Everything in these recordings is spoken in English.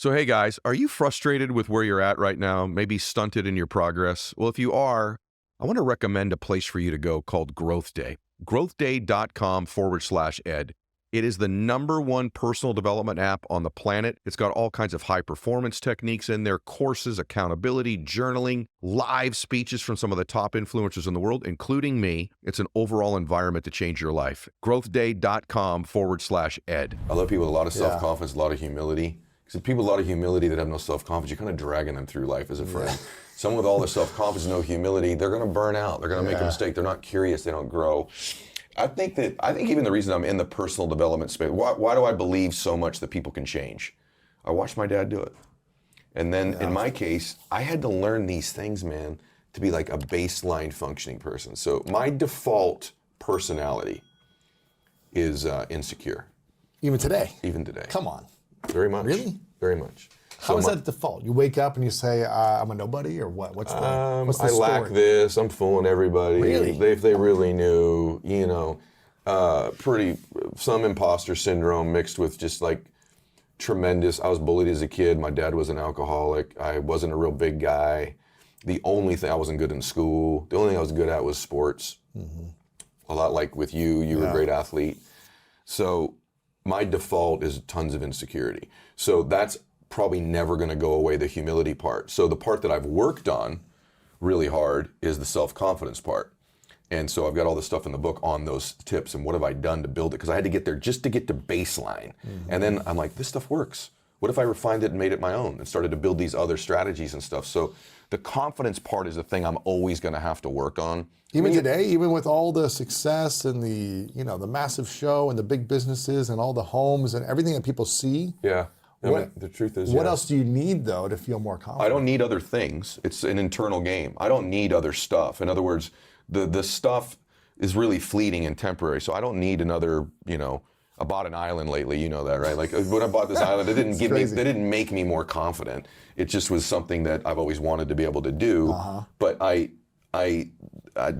So, hey guys, are you frustrated with where you're at right now? Maybe stunted in your progress? Well, if you are, I want to recommend a place for you to go called Growth Day. growthday.com/ed. It is the #1 personal development app on the planet. It's got all kinds of high performance techniques in there, courses, accountability, journaling, live speeches from some of the top influencers in the world, including me. It's an overall environment to change your life. growthday.com/ed. I love people with a lot of self-confidence, a lot of humility. Because people with a lot of humility that have no self-confidence, you're kind of dragging them through life as a friend. Someone with all the self-confidence, no humility, they're going to burn out. They're going to make a mistake. They're not curious. They don't grow. I think even the reason I'm in the personal development space, why do I believe so much that people can change? I watched my dad do it. And then in my case, I had to learn these things, man, to be like a baseline functioning person. So my default personality is insecure. Even today? Even today. Come on. Very much. Really? Very much. How is that default? You wake up and you say, I'm a nobody, or what? What's the I story? lack this, I'm fooling everybody. Really? If they really knew, some imposter syndrome mixed with just like tremendous. I was bullied as a kid. My dad was an alcoholic. I wasn't a real big guy. The only thing I wasn't good in school, the only thing I was good at was sports. Mm-hmm. A lot like with you were a great athlete. So my default is tons of insecurity. So that's probably never going to go away, the humility part. So the part that I've worked on really hard is the self-confidence part. And so I've got all this stuff in the book on those tips and what have I done to build it, because I had to get there just to get to baseline. Mm-hmm. And then I'm like, this stuff works. What if I refined it and made it my own and started to build these other strategies and stuff? So the confidence part is the thing I'm always going to have to work on. Even today, even with all the success and the massive show and the big businesses and all the homes and everything that people see. Yeah. The truth is, what else do you need, though, to feel more confident? I don't need other things. It's an internal game. I don't need other stuff. In other words, the stuff is really fleeting and temporary. So I don't need another, I bought an island lately. You know that, right? Like when I bought this island, it didn't they didn't make me more confident. It just was something that I've always wanted to be able to do. Uh-huh. But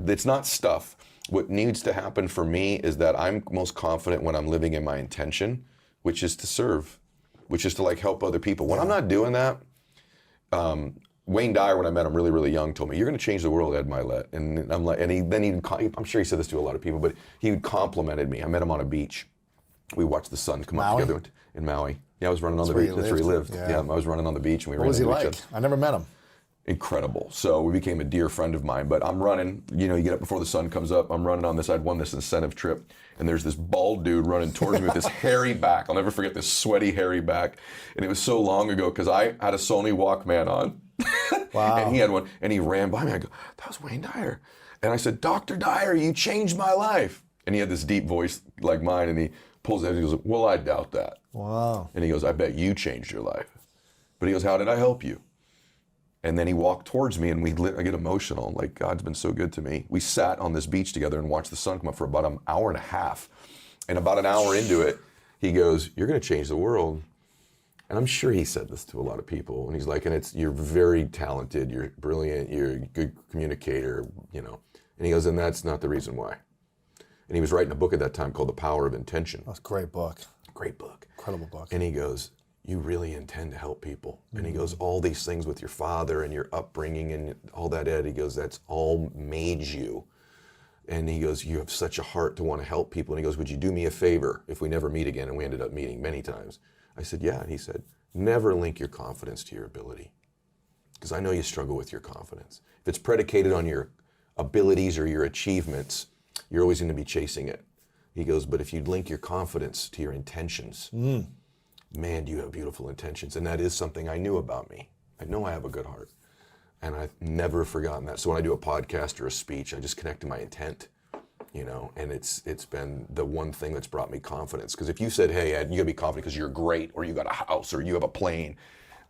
it's not stuff. What needs to happen for me is that I'm most confident when I'm living in my intention, which is to serve, which is to like help other people. When I'm not doing that, Wayne Dyer, when I met him really, really young, told me, "You're going to change the world, Ed Mylett." And I'm like, I'm sure he said this to a lot of people, but he complimented me. I met him on a beach. We watched the sun come up together in Maui. Yeah, I was running on the beach. That's where he lived. Yeah, I was running on the beach and we ran into each other. What was he like? I never met him. Incredible. So we became a dear friend of mine, but I'm running, you get up before the sun comes up. I'm running on this. I'd won this incentive trip and there's this bald dude running towards me with this hairy back. I'll never forget this sweaty, hairy back. And it was so long ago because I had a Sony Walkman on. Wow. And he had one and he ran by me. I go, that was Wayne Dyer. And I said, Dr. Dyer, you changed my life. And he had this deep voice like mine and he pulls it and he goes, well, I doubt that. Wow. And he goes, I bet you changed your life. But he goes, how did I help you? And then he walked towards me and I get emotional. Like, God's been so good to me. We sat on this beach together and watched the sun come up for about an hour and a half. And about an hour into it, he goes, you're going to change the world. And I'm sure he said this to a lot of people. And he's like, you're very talented, you're brilliant, you're a good communicator, And he goes, and that's not the reason why. And he was writing a book at that time called The Power of Intention. That's a great book. Great book. Incredible book. And he goes, you really intend to help people. And he goes, all these things with your father and your upbringing and all that, Ed, he goes, that's all made you. And he goes, you have such a heart to want to help people. And he goes, would you do me a favor if we never meet again? And we ended up meeting many times. I said, yeah. And he said, never link your confidence to your ability. Because I know you struggle with your confidence. If it's predicated on your abilities or your achievements, you're always going to be chasing it. He goes, but if you link your confidence to your intentions, man, do you have beautiful intentions. And that is something I knew about me. I know I have a good heart. And I've never forgotten that. So when I do a podcast or a speech, I just connect to my intent, and it's been the one thing that's brought me confidence. Because if you said, hey, Ed, you gotta be confident because you're great, or you got a house, or you have a plane,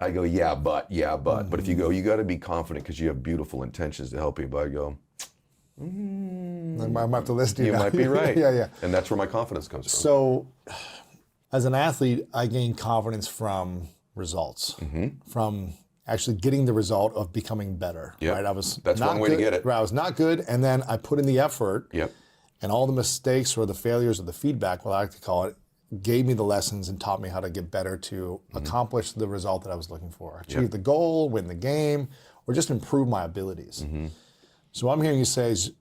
I go, yeah, but. Mm-hmm. But if you go, you gotta be confident because you have beautiful intentions to help people, I go, I might have to listen to you. You might be right. Yeah. And that's where my confidence comes from. So, as an athlete, I gained confidence from results, from actually getting the result of becoming better. Yep. Right? That's one way to get it. Right, I was not good, and then I put in the effort, Yep. and all the mistakes or the failures or the feedback, what I like to call it, gave me the lessons and taught me how to get better to accomplish the result that I was looking for, achieve the goal, win the game, or just improve my abilities. So what I'm hearing you say is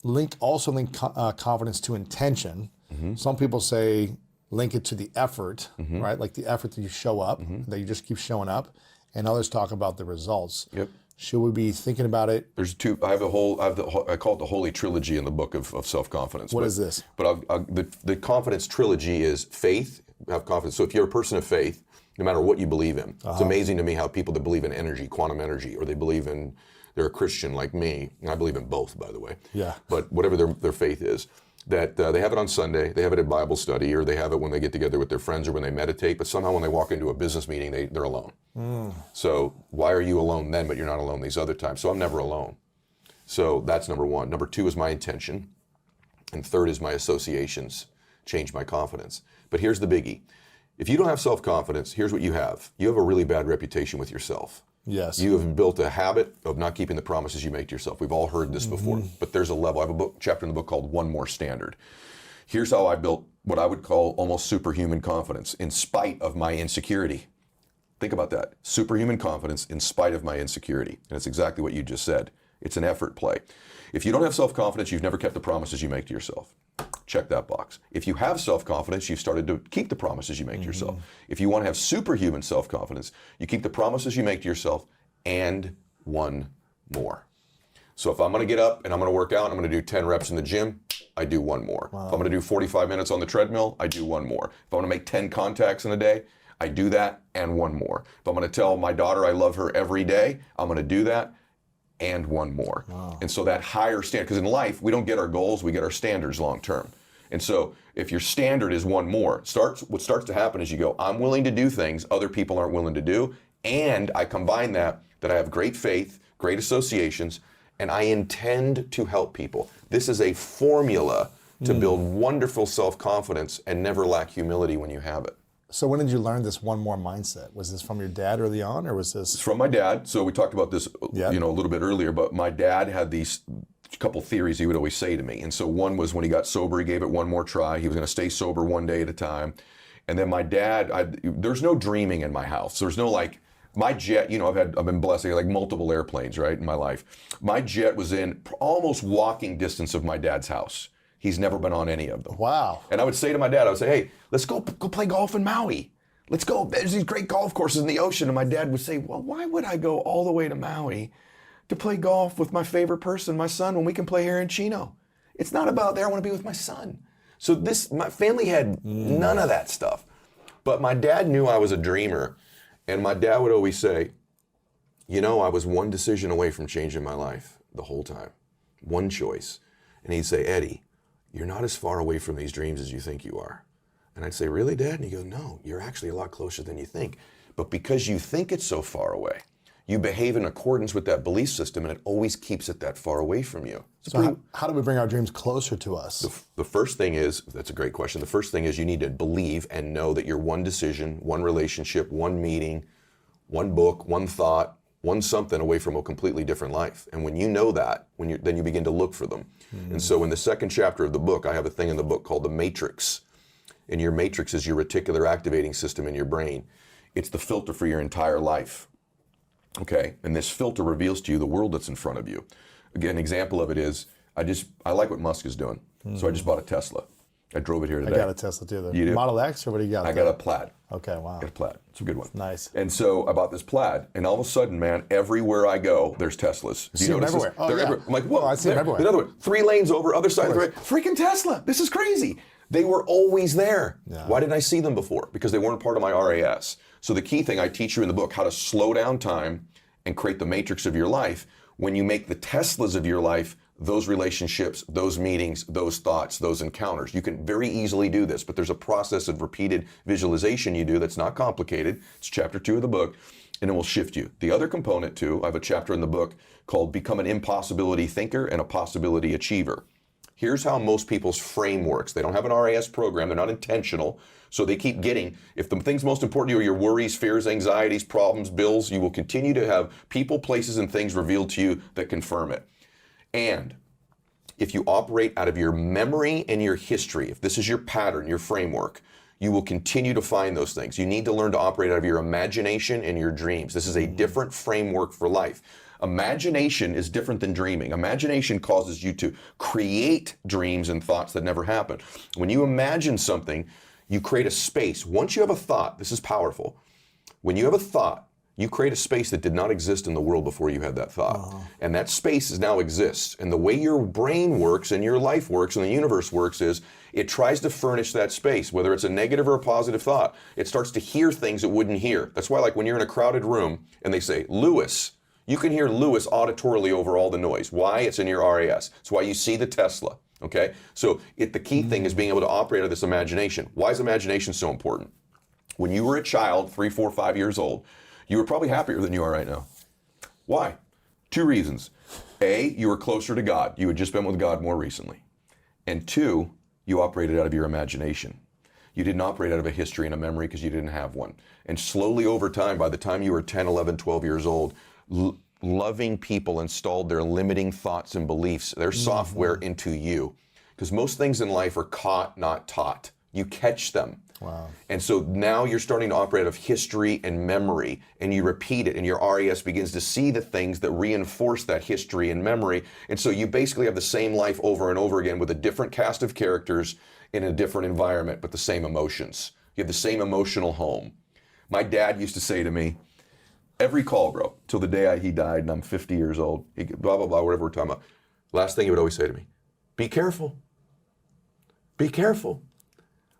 link confidence to intention. Some people say link it to the effort, right? Like the effort that you show up, that you just keep showing up, and others talk about the results. Yep. Should we be thinking about it? There's two. I call it the holy trilogy in the book of self-confidence. What is this? But the confidence trilogy is faith, have confidence. So if you're a person of faith, no matter what you believe in, it's amazing to me how people that believe in energy, quantum energy, or they're a Christian like me, and I believe in both, by the way. Yeah. But whatever their faith is, that they have it on Sunday, they have it at Bible study, or they have it when they get together with their friends or when they meditate, but somehow when they walk into a business meeting, they're alone. So why are you alone then, but you're not alone these other times? So I'm never alone. So that's number one. Number two is my intention. And third is my associations change my confidence. But here's the biggie. If you don't have self-confidence, here's what you have. You have a really bad reputation with yourself. Yes. You have built a habit of not keeping the promises you make to yourself. We've all heard this before, but there's a level. I have a chapter in the book called One More Standard. Here's how I built what I would call almost superhuman confidence in spite of my insecurity. Think about that. Superhuman confidence in spite of my insecurity. And it's exactly what you just said. It's an effort play. If you don't have self-confidence, you've never kept the promises you make to yourself. Check that box. If you have self-confidence, you've started to keep the promises you make to yourself. If you want to have superhuman self-confidence, you keep the promises you make to yourself and one more. So if I'm going to get up and I'm going to work out, I'm going to do 10 reps in the gym, I do one more. If I'm going to do 45 minutes on the treadmill, I do one more. If I want to make 10 contacts in a day, I do that and one more. If I'm going to tell my daughter I love her every day, I'm going to do that and one more. And so that higher standard, because in life, we don't get our goals, we get our standards long term. And so if your standard is one more, what starts to happen is you go, I'm willing to do things other people aren't willing to do, and I combine that I have great faith, great associations, and I intend to help people. This is a formula to build wonderful self-confidence and never lack humility when you have it. So when did you learn this one more mindset? Was this from your dad early on, or was this? It's from my dad. So we talked about this, a little bit earlier, but my dad had these couple theories he would always say to me. And so one was when he got sober, he gave it one more try. He was going to stay sober one day at a time. And then my dad, there's no dreaming in my house. There's no like, my jet, I've been blessed, I had like multiple airplanes, right, in my life. My jet was in almost walking distance of my dad's house. He's never been on any of them. Wow. And I would say to my dad, hey, let's go play golf in Maui. Let's go, there's these great golf courses in the ocean. And my dad would say, well, why would I go all the way to Maui to play golf with my favorite person, my son, when we can play here in Chino? It's not about there, I want to be with my son. So my family had none of that stuff. But my dad knew I was a dreamer. And my dad would always say, I was one decision away from changing my life the whole time. One choice. And he'd say, Eddie, you're not as far away from these dreams as you think you are. And I'd say, really, Dad? And he'd go, no, you're actually a lot closer than you think. But because you think it's so far away, you behave in accordance with that belief system, and it always keeps it that far away from you. So how do we bring our dreams closer to us? The first thing is, that's a great question. The first thing is you need to believe and know that you're one decision, one relationship, one meeting, one book, one thought, one something away from a completely different life. And when you know that, then you begin to look for them. And so in the second chapter of the book, I have a thing in the book called the matrix. And your matrix is your reticular activating system in your brain. It's the filter for your entire life. Okay, and this filter reveals to you the world that's in front of you. Again, an example of it is, I like what Musk is doing. So I just bought a Tesla. I drove it here today. I got a Tesla too. You do? Model X, or what do you got? I got a Plaid. Okay, wow. I got a Plaid. It's a good one. Nice. And so I bought this Plaid, and all of a sudden, man, everywhere I go, there's Teslas. See them everywhere. They're everywhere. I'm like, whoa, I see them everywhere. Another one. 3 lanes over, other side of the road. Freaking Tesla. This is crazy. They were always there. Yeah. Why didn't I see them before? Because they weren't part of my RAS. So the key thing I teach you in the book, how to slow down time and create the matrix of your life. When you make the Teslas of your life, those relationships, those meetings, those thoughts, those encounters, you can very easily do this, but there's a process of repeated visualization you do that's not complicated. It's chapter 2 of the book, and it will shift you. The other component too, I have a chapter in the book called Become an Impossibility Thinker and a Possibility Achiever. Here's how most people's frame works. They don't have an RAS program, they're not intentional, so they keep getting, if the things most important to you are your worries, fears, anxieties, problems, bills, you will continue to have people, places, and things revealed to you that confirm it. And if you operate out of your memory and your history, if this is your pattern, your framework, you will continue to find those things. You need to learn to operate out of your imagination and your dreams. This is a different framework for life. Imagination is different than dreaming. Imagination causes you to create dreams and thoughts that never happen. When you imagine something, you create a space. Once you have a thought, this is powerful. When you have a thought, you create a space that did not exist in the world before you had that thought. And that space now exists. And the way your brain works and your life works and the universe works is it tries to furnish that space, whether it's a negative or a positive thought. It starts to hear things it wouldn't hear. That's why, like, when you're in a crowded room and they say, Lewis, you can hear Lewis auditorily over all the noise. Why? It's in your RAS. It's why you see the Tesla, okay? So the key thing is being able to operate out of this imagination. Why is imagination so important? When you were a child, 3, 4, 5 years old, you were probably happier than you are right now. Why? 2 reasons. A, you were closer to God. You had just been with God more recently. And 2, you operated out of your imagination. You didn't operate out of a history and a memory because you didn't have one. And slowly over time, by the time you were 10, 11, 12 years old, loving people installed their limiting thoughts and beliefs, their software into you. Because most things in life are caught, not taught. You catch them. Wow. And so now you're starting to operate out of history and memory, and you repeat it, and your RAS begins to see the things that reinforce that history and memory. And so you basically have the same life over and over again with a different cast of characters in a different environment, but the same emotions. You have the same emotional home. My dad used to say to me, every call, bro, till the day he died, and I'm 50 years old, blah, blah, blah, whatever we're talking about. Last thing he would always say to me, be careful. Be careful.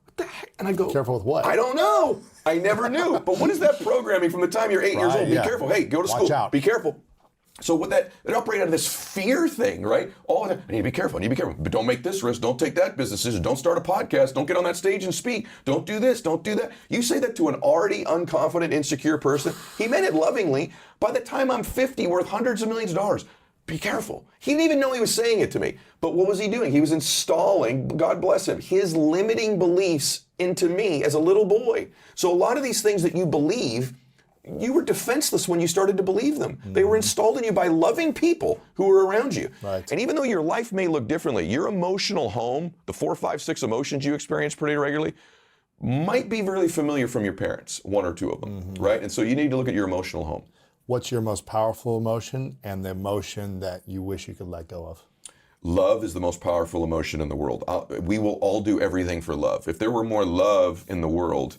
What the heck? And I go, Careful with what? I don't know. I never knew. But what is that programming from the time you're 8 years Right, old? yeah. Be careful. Hey, go to Watch school. out. Be careful. So what it operated out of this fear thing, right? All that, I need to be careful. I need to be careful. But don't make this risk. Don't take that business decision. Don't start a podcast. Don't get on that stage and speak. Don't do this. Don't do that. You say that to an already unconfident, insecure person. He meant it lovingly. By the time I'm 50, worth hundreds of millions of dollars, be careful. He didn't even know he was saying it to me. But what was he doing? He was installing, God bless him, his limiting beliefs into me as a little boy. So a lot of these things that you believe, you were defenseless when you started to believe them. They were installed in you by loving people who were around you. Right. And even though your life may look differently, your emotional home, the 4, 5, 6 emotions you experience pretty regularly, might be really familiar from your parents, 1 or 2 of them, right? And so you need to look at your emotional home. What's your most powerful emotion and the emotion that you wish you could let go of? Love is the most powerful emotion in the world. We will all do everything for love. If there were more love in the world,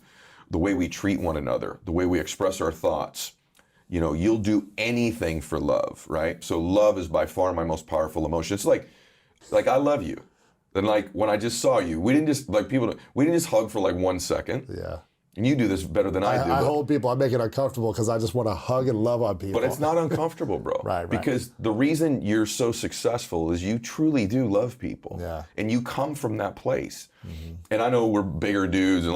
the way we treat one another, the way we express our thoughts, you'll do anything for love, right? So love is by far my most powerful emotion. It's like I love you. And like when I just saw you, we didn't just hug for like 1 second. Yeah. And you do this better than I do. I hold people, I make it uncomfortable because I just want to hug and love on people. But it's not uncomfortable, bro. Right. Because the reason you're so successful is you truly do love people. Yeah. And you come from that place. And I know we're bigger dudes and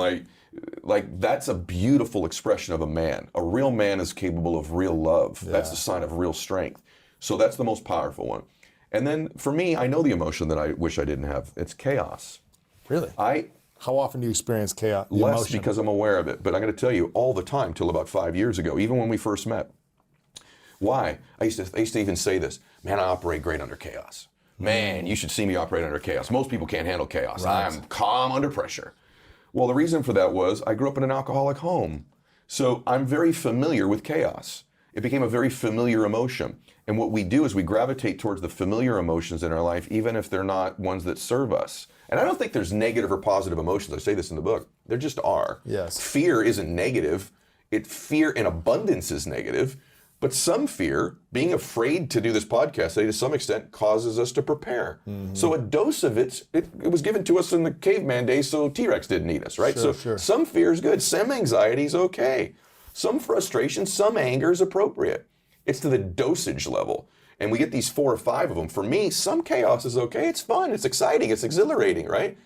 like that's a beautiful expression of a man. A real man is capable of real love. Yeah. That's the sign of real strength. So that's the most powerful one. And then for me, I know the emotion that I wish I didn't have. It's chaos. Really? How often do you experience chaos? Less Emotion? because I'm aware of it. But I'm going to tell you all the time till about 5 years ago, even when we first met. Why? I used to even say this, man, I operate great under chaos. Man, you should see me operate under chaos. Most people can't handle chaos. Right. I'm calm under pressure. Well, the reason for that was I grew up in an alcoholic home. So I'm very familiar with chaos. It became a very familiar emotion. And what we do is we gravitate towards the familiar emotions in our life, even if they're not ones that serve us. And I don't think there's negative or positive emotions. I say this in the book. There just are. Yes. Fear isn't negative. Fear in abundance is negative. But some fear, being afraid to do this podcast, to some extent, causes us to prepare. So a dose of it was given to us in the caveman days so T-Rex didn't eat us, right? Sure. Some fear is good. Some anxiety is okay. Some frustration, some anger is appropriate. It's to the dosage level. And we get these 4 or 5 of them. For me, some chaos is okay. It's fun. It's exciting. It's exhilarating, right?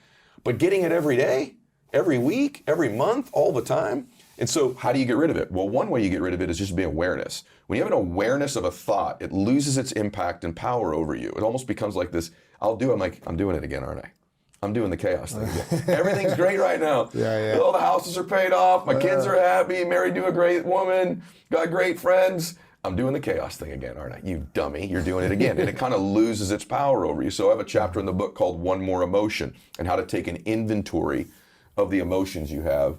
But getting it every day, every week, every month, all the time. And so how do you get rid of it? Well, one way you get rid of it is just be awareness. When you have an awareness of a thought, it loses its impact and power over you. It almost becomes like this, I'm doing it again, aren't I? I'm doing the chaos thing again. Everything's great right now. Yeah. All the houses are paid off. My kids are happy. Married to a great woman. Got great friends. I'm doing the chaos thing again, aren't I? You dummy, you're doing it again. And it kind of loses its power over you. So I have a chapter in the book called One More Emotion and how to take an inventory of the emotions you have.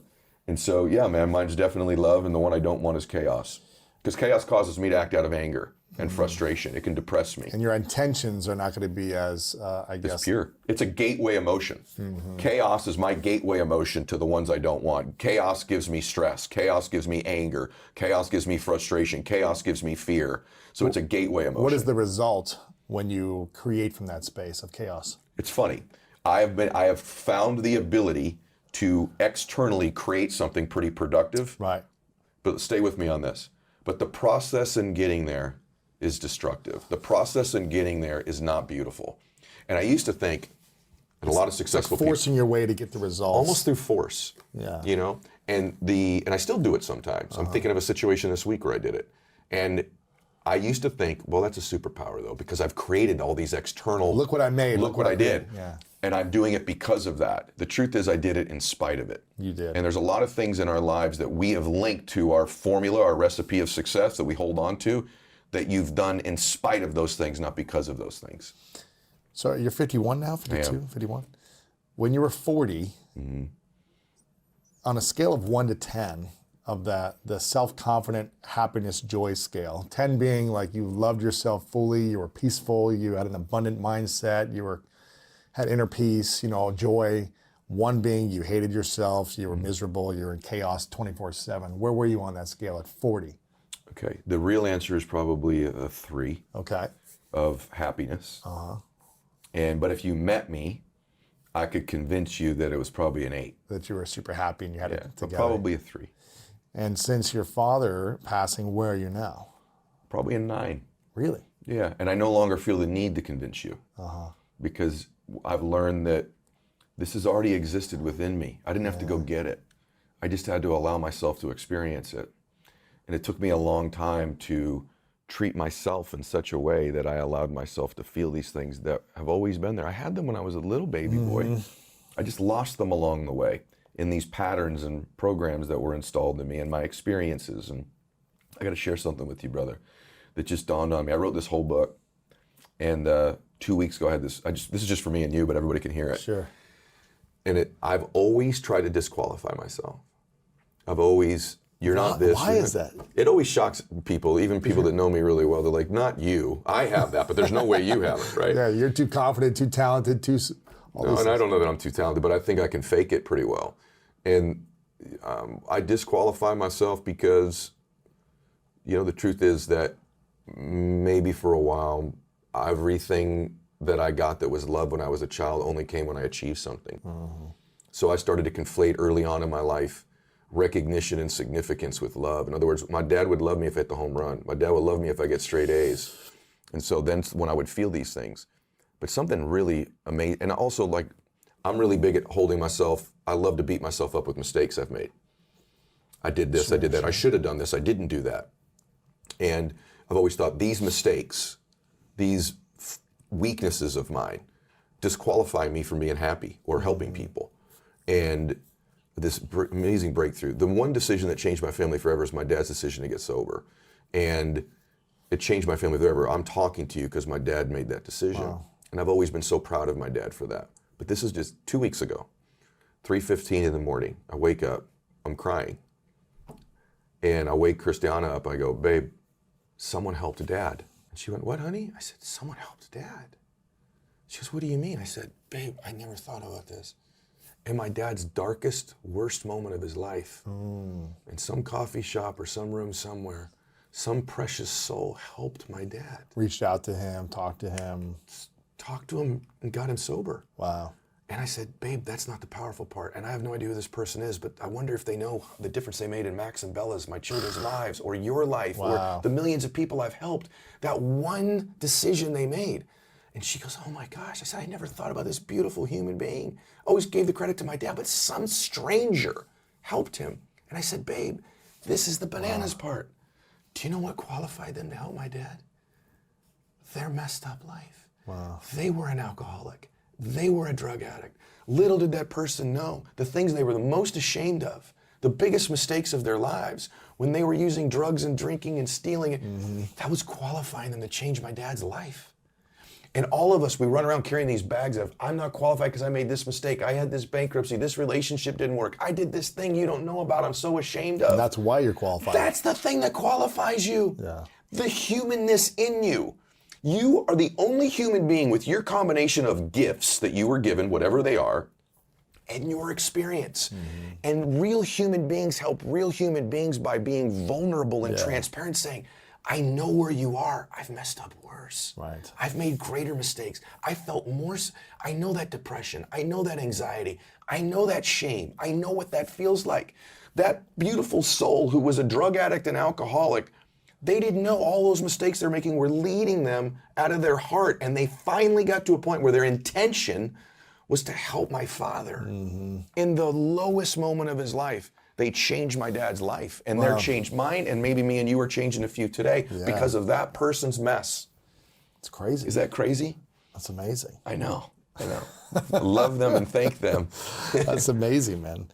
And so, yeah, man, mine's definitely love, and the one I don't want is chaos. Because chaos causes me to act out of anger and frustration. It can depress me. And your intentions are not going to be as, I guess. It's pure. It's a gateway emotion. Chaos is my gateway emotion to the ones I don't want. Chaos gives me stress. Chaos gives me anger. Chaos gives me frustration. Chaos gives me fear. So it's a gateway emotion. What is the result when you create from that space of chaos? It's funny. I have found the ability to externally create something pretty productive. Right. But stay with me on this. But the process in getting there is destructive. The process in getting there is not beautiful. And I used to think, and a lot of successful people, forcing your way to get the results. almost through force. Yeah. You know, and I still do it sometimes. I'm thinking of a situation this week where I did it, and I used to think, well, that's a superpower though, because I've created all these external. Look what I made. Look what I did. Yeah. And I'm doing it because of that. The truth is I did it in spite of it. You did. And there's a lot of things in our lives that we have linked to our formula, our recipe of success that we hold on to, that you've done in spite of those things, not because of those things. So you're 51 now, 52, 51? When you were 40, on a scale of 1 to 10 of the self-confident happiness joy scale, 10 being like you loved yourself fully, you were peaceful, you had an abundant mindset, had inner peace, joy. 1 being you hated yourself, you were miserable, you were in chaos 24/7. Where were you on that scale at 40? Okay. The real answer is probably a 3 Okay. of happiness. But if you met me, I could convince you that it was probably an 8. That you were super happy and you had it But together. probably a 3. And since your father passing, where are you now? Probably a 9. Really? Yeah. And I no longer feel the need to convince you. Because I've learned that this has already existed within me. I didn't have to go get it. I just had to allow myself to experience it. And it took me a long time to treat myself in such a way that I allowed myself to feel these things that have always been there. I had them when I was a little baby boy. I just lost them along the way in these patterns and programs that were installed in me and my experiences. And I got to share something with you, brother, that just dawned on me. I wrote this whole book, and 2 weeks ago I had this. This is just for me and you, but everybody can hear it. Sure. And I've always tried to disqualify myself. I've always, you're not this. Why is that? It always shocks people, even people that know me really well. They're like, not you. I have that, but there's no way you have it, right? Yeah, you're too confident, too talented, No, and I don't know that I'm too talented, but I think I can fake it pretty well. And I disqualify myself because, the truth is that maybe for a while, everything that I got that was love when I was a child only came when I achieved something. So I started to conflate early on in my life recognition and significance with love. In other words, my dad would love me if I hit the home run. My dad would love me if I get straight A's. And so then when I would feel these things. But something really amazing, and also I'm really big at holding myself. I love to beat myself up with mistakes I've made. I did this, I did that, I should have done this, I didn't do that. And I've always thought these mistakes, these weaknesses of mine, disqualify me from being happy or helping people. And this amazing breakthrough. The one decision that changed my family forever is my dad's decision to get sober. And it changed my family forever. I'm talking to you because my dad made that decision. Wow. And I've always been so proud of my dad for that. But this is just 2 weeks ago, 3:15 in the morning. I wake up, I'm crying. And I wake Christiana up, I go, babe, someone helped Dad. And she went, what, honey? I said, someone helped Dad. She goes, what do you mean? I said, babe, I never thought about this. In my dad's darkest, worst moment of his life, in some coffee shop or some room somewhere, some precious soul helped my dad. Reached out to him, talked to him. Talked to him and got him sober. Wow. And I said, babe, that's not the powerful part. And I have no idea who this person is, but I wonder if they know the difference they made in Max and Bella's, my children's lives, or your life, Wow. or the millions of people I've helped. That one decision they made. And she goes, oh my gosh. I said, I never thought about this beautiful human being. Always gave the credit to my dad, but some stranger helped him. And I said, babe, this is the bananas part. Do you know what qualified them to help my dad? Their messed up life. Wow. They were an alcoholic. They were a drug addict. Little did that person know the things they were the most ashamed of, the biggest mistakes of their lives, when they were using drugs and drinking and stealing, that was qualifying them to change my dad's life. And all of us, we run around carrying these bags of, I'm not qualified because I made this mistake. I had this bankruptcy. This relationship didn't work. I did this thing you don't know about. I'm so ashamed of. And that's why you're qualified. That's the thing that qualifies you. Yeah. The humanness in you. You are the only human being with your combination of gifts that you were given, whatever they are, and your experience. And real human beings help real human beings by being vulnerable and transparent, saying, I know where you are. I've messed up worse. Right. I've made greater mistakes. I felt more, I know that depression. I know that anxiety. I know that shame. I know what that feels like. That beautiful soul who was a drug addict and alcoholic, they didn't know all those mistakes they're making were leading them out of their heart. And they finally got to a point where their intention was to help my father in the lowest moment of his life. They changed my dad's life, and they're changed mine, and maybe me and you are changing a few today because of that person's mess. It's crazy. Is that crazy? That's amazing. I know. I love them and thank them. That's amazing, man.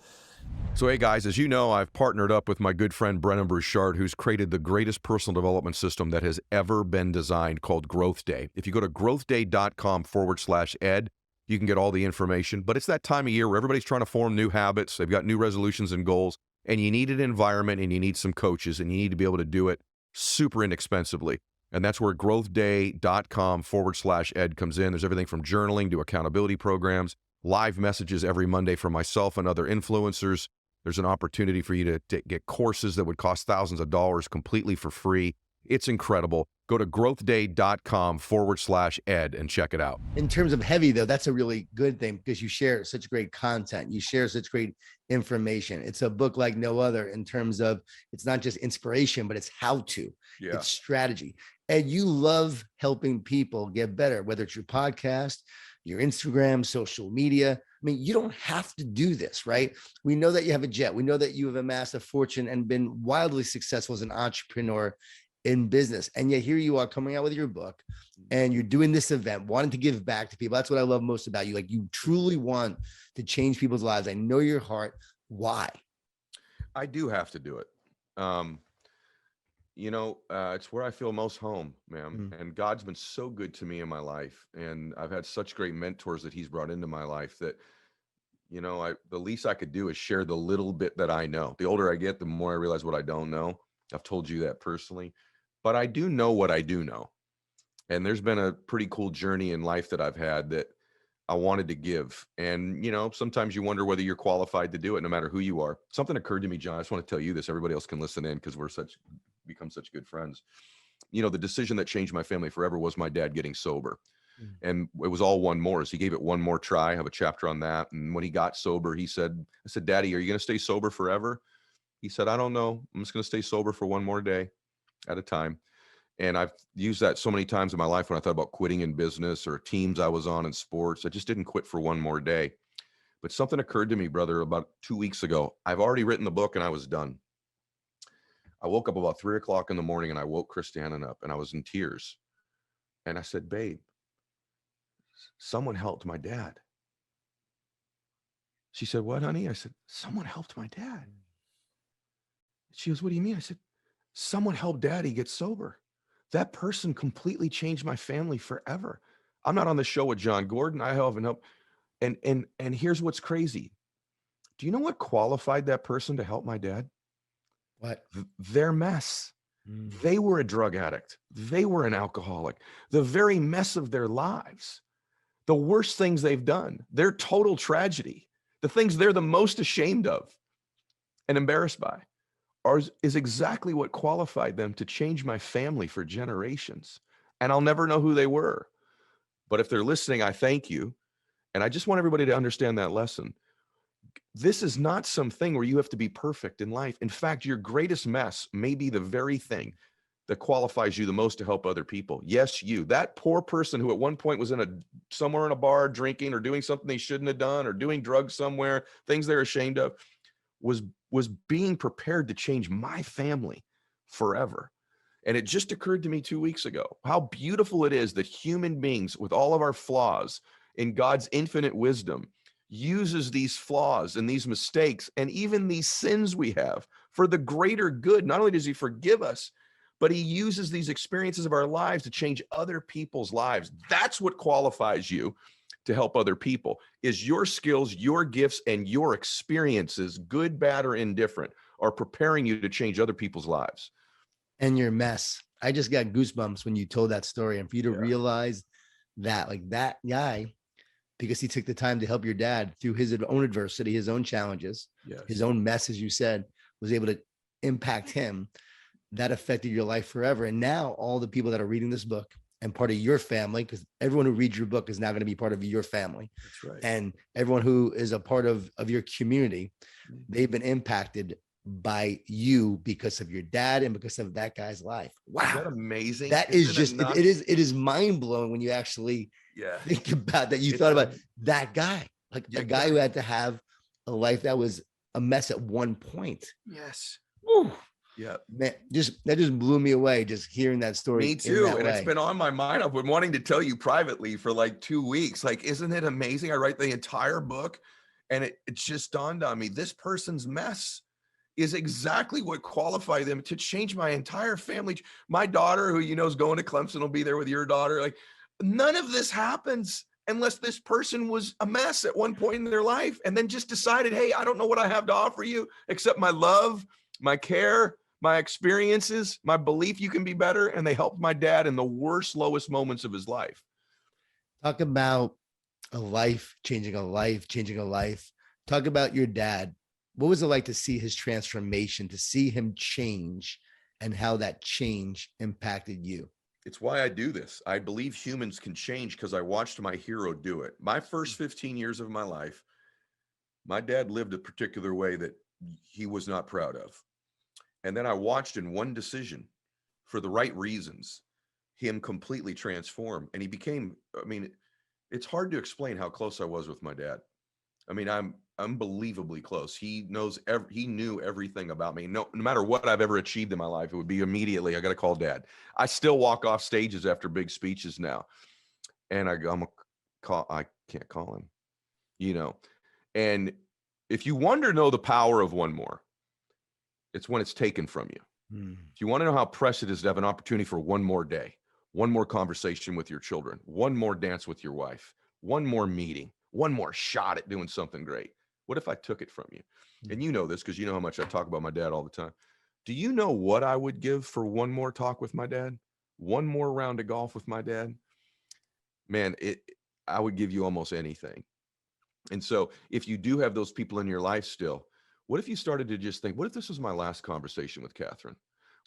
So hey guys, as you know, I've partnered up with my good friend Brennan Burchard, who's created the greatest personal development system that has ever been designed, called Growth Day. If you go to growthday.com/ed, you can get all the information. But it's that time of year where everybody's trying to form new habits. They've got new resolutions and goals, and you need an environment and you need some coaches, and you need to be able to do it super inexpensively. And that's where growthday.com/ed comes in. There's everything from journaling to accountability programs, live messages every Monday from myself and other influencers. There's an opportunity for you to get courses that would cost thousands of dollars completely for free. It's incredible. Go to growthday.com/ed and check it out. In terms of heavy, though, that's a really good thing because you share such great content. You share such great information. It's a book like no other in terms of it's not just inspiration, but it's how to. Yeah. It's strategy. And you love helping people get better, whether it's your podcast, your Instagram, social media. I mean, you don't have to do this, right? We know that you have a jet. We know that you have amassed a fortune and been wildly successful as an entrepreneur in business. And yet here you are coming out with your book and you're doing this event, wanting to give back to people. That's what I love most about you. Like, you truly want to change people's lives. I know your heart. Why? I do have to do it. It's where I feel most home, man. And God's been so good to me in my life. And I've had such great mentors that he's brought into my life that, the least I could do is share the little bit that I know. The older I get, the more I realize what I don't know. I've told you that personally, but I do know what I do know. And there's been a pretty cool journey in life that I've had that I wanted to give. And, sometimes you wonder whether you're qualified to do it, no matter who you are. Something occurred to me, John. I just want to tell you this. Everybody else can listen in because we're become such good friends. The decision that changed my family forever was my dad getting sober. And it was all one more. He gave it one more try. I have a chapter on that. And when he got sober, I said, Daddy, are you going to stay sober forever? He said, I don't know. I'm just going to stay sober for one more day at a time. And I've used that so many times in my life when I thought about quitting in business or teams I was on in sports. I just didn't quit for one more day. But something occurred to me, brother, about 2 weeks ago. I've already written the book and I was done. I woke up about 3 o'clock in the morning and I woke Christiana up and I was in tears. And I said, babe, someone helped my dad. She said, what, honey? I said, someone helped my dad. She goes, what do you mean? I said, someone helped Daddy get sober. That person completely changed my family forever. I'm not on the show with John Gordon. I haven't helped. And here's what's crazy. Do you know what qualified that person to help my dad? What? Their mess. They were a drug addict. They were an alcoholic. The very mess of their lives, the worst things they've done, their total tragedy, the things they're the most ashamed of and embarrassed by, is exactly what qualified them to change my family for generations. And I'll never know who they were. But if they're listening, I thank you. And I just want everybody to understand that lesson. This is not something where you have to be perfect in life. In fact, your greatest mess may be the very thing that qualifies you the most to help other people. Yes, you, that poor person who at one point was somewhere in a bar drinking or doing something they shouldn't have done or doing drugs somewhere, things they're ashamed of, was being prepared to change my family forever. And it just occurred to me 2 weeks ago, how beautiful it is that human beings, with all of our flaws, in God's infinite wisdom, uses these flaws and these mistakes and even these sins we have for the greater good. Not only does he forgive us, but he uses these experiences of our lives to change other people's lives. That's what qualifies you to help other people, is your skills, your gifts, and your experiences, good, bad, or indifferent, are preparing you to change other people's lives. And your mess. I just got goosebumps when you told that story. And for you to Yeah. realize that, like, that guy, because he took the time to help your dad through his own adversity, his own challenges, Yes. his own mess, as you said, was able to impact him. That affected your life forever. And now all the people that are reading this book and part of your family, because everyone who reads your book is now going to be part of your family. That's right. And everyone who is a part of your community, they've been impacted by you because of your dad and because of that guy's life. Wow. Isn't that amazing? That is just, it is mind blowing when you actually think about that. You thought about that guy, like a guy who had to have a life that was a mess at one point. Yes. Woo. Yeah. Man, that just blew me away, just hearing that story. Me too. And it's been on my mind. I've been wanting to tell you privately for like 2 weeks. Like, isn't it amazing? I write the entire book and it just dawned on me. This person's mess is exactly what qualified them to change my entire family. My daughter, who you know is going to Clemson, will be there with your daughter. Like, none of this happens unless this person was a mess at one point in their life and then just decided, hey, I don't know what I have to offer you except my love, my care, my experiences, my belief you can be better. And they helped my dad in the worst, lowest moments of his life. Talk about a life, changing a life, changing a life. Talk about your dad. What was it like to see his transformation, to see him change, and how that change impacted you? It's why I do this. I believe humans can change because I watched my hero do it. My first 15 years of my life, my dad lived a particular way that he was not proud of. And then I watched in one decision, for the right reasons, him completely transform. And he became, I mean, it's hard to explain how close I was with my dad. I mean, I'm unbelievably close. He knew everything about me. No matter what I've ever achieved in my life, it would be immediately, I got to call Dad. I still walk off stages after big speeches now. And I can't call him, you know. And if you wonder to know the power of one more, it's when it's taken from you. If you want to know how precious it is to have an opportunity for one more day, one more conversation with your children, one more dance with your wife, one more meeting, one more shot at doing something great. What if I took it from you? And you know this because you know how much I talk about my dad all the time. Do you know what I would give for one more talk with my dad? One more round of golf with my dad? Man, I would give you almost anything. And so if you do have those people in your life still, what if you started to just think, what if this was my last conversation with Catherine?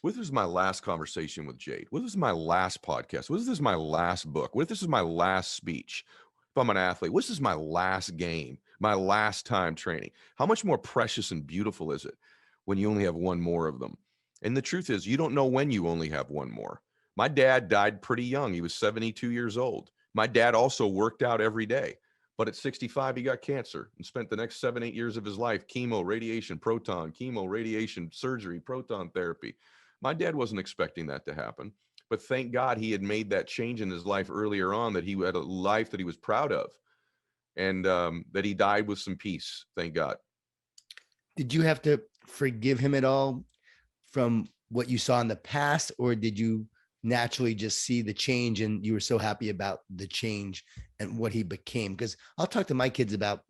What if this was my last conversation with Jade? What if this is my last podcast? What if this is my last book? What if this is my last speech? If I'm an athlete, what if this is my last game, my last time training? How much more precious and beautiful is it when you only have one more of them? And the truth is, you don't know when you only have one more. My dad died pretty young. He was 72 years old. My dad also worked out every day. But at 65, he got cancer and spent the next 7-8 years of his life, chemo, radiation, surgery, proton therapy. My dad wasn't expecting that to happen, but thank God he had made that change in his life earlier on, that he had a life that he was proud of, and that he died with some peace. Thank God. Did you have to forgive him at all from what you saw in the past, or did you naturally just see the change and you were so happy about the change and what he became? Because I'll talk to my kids about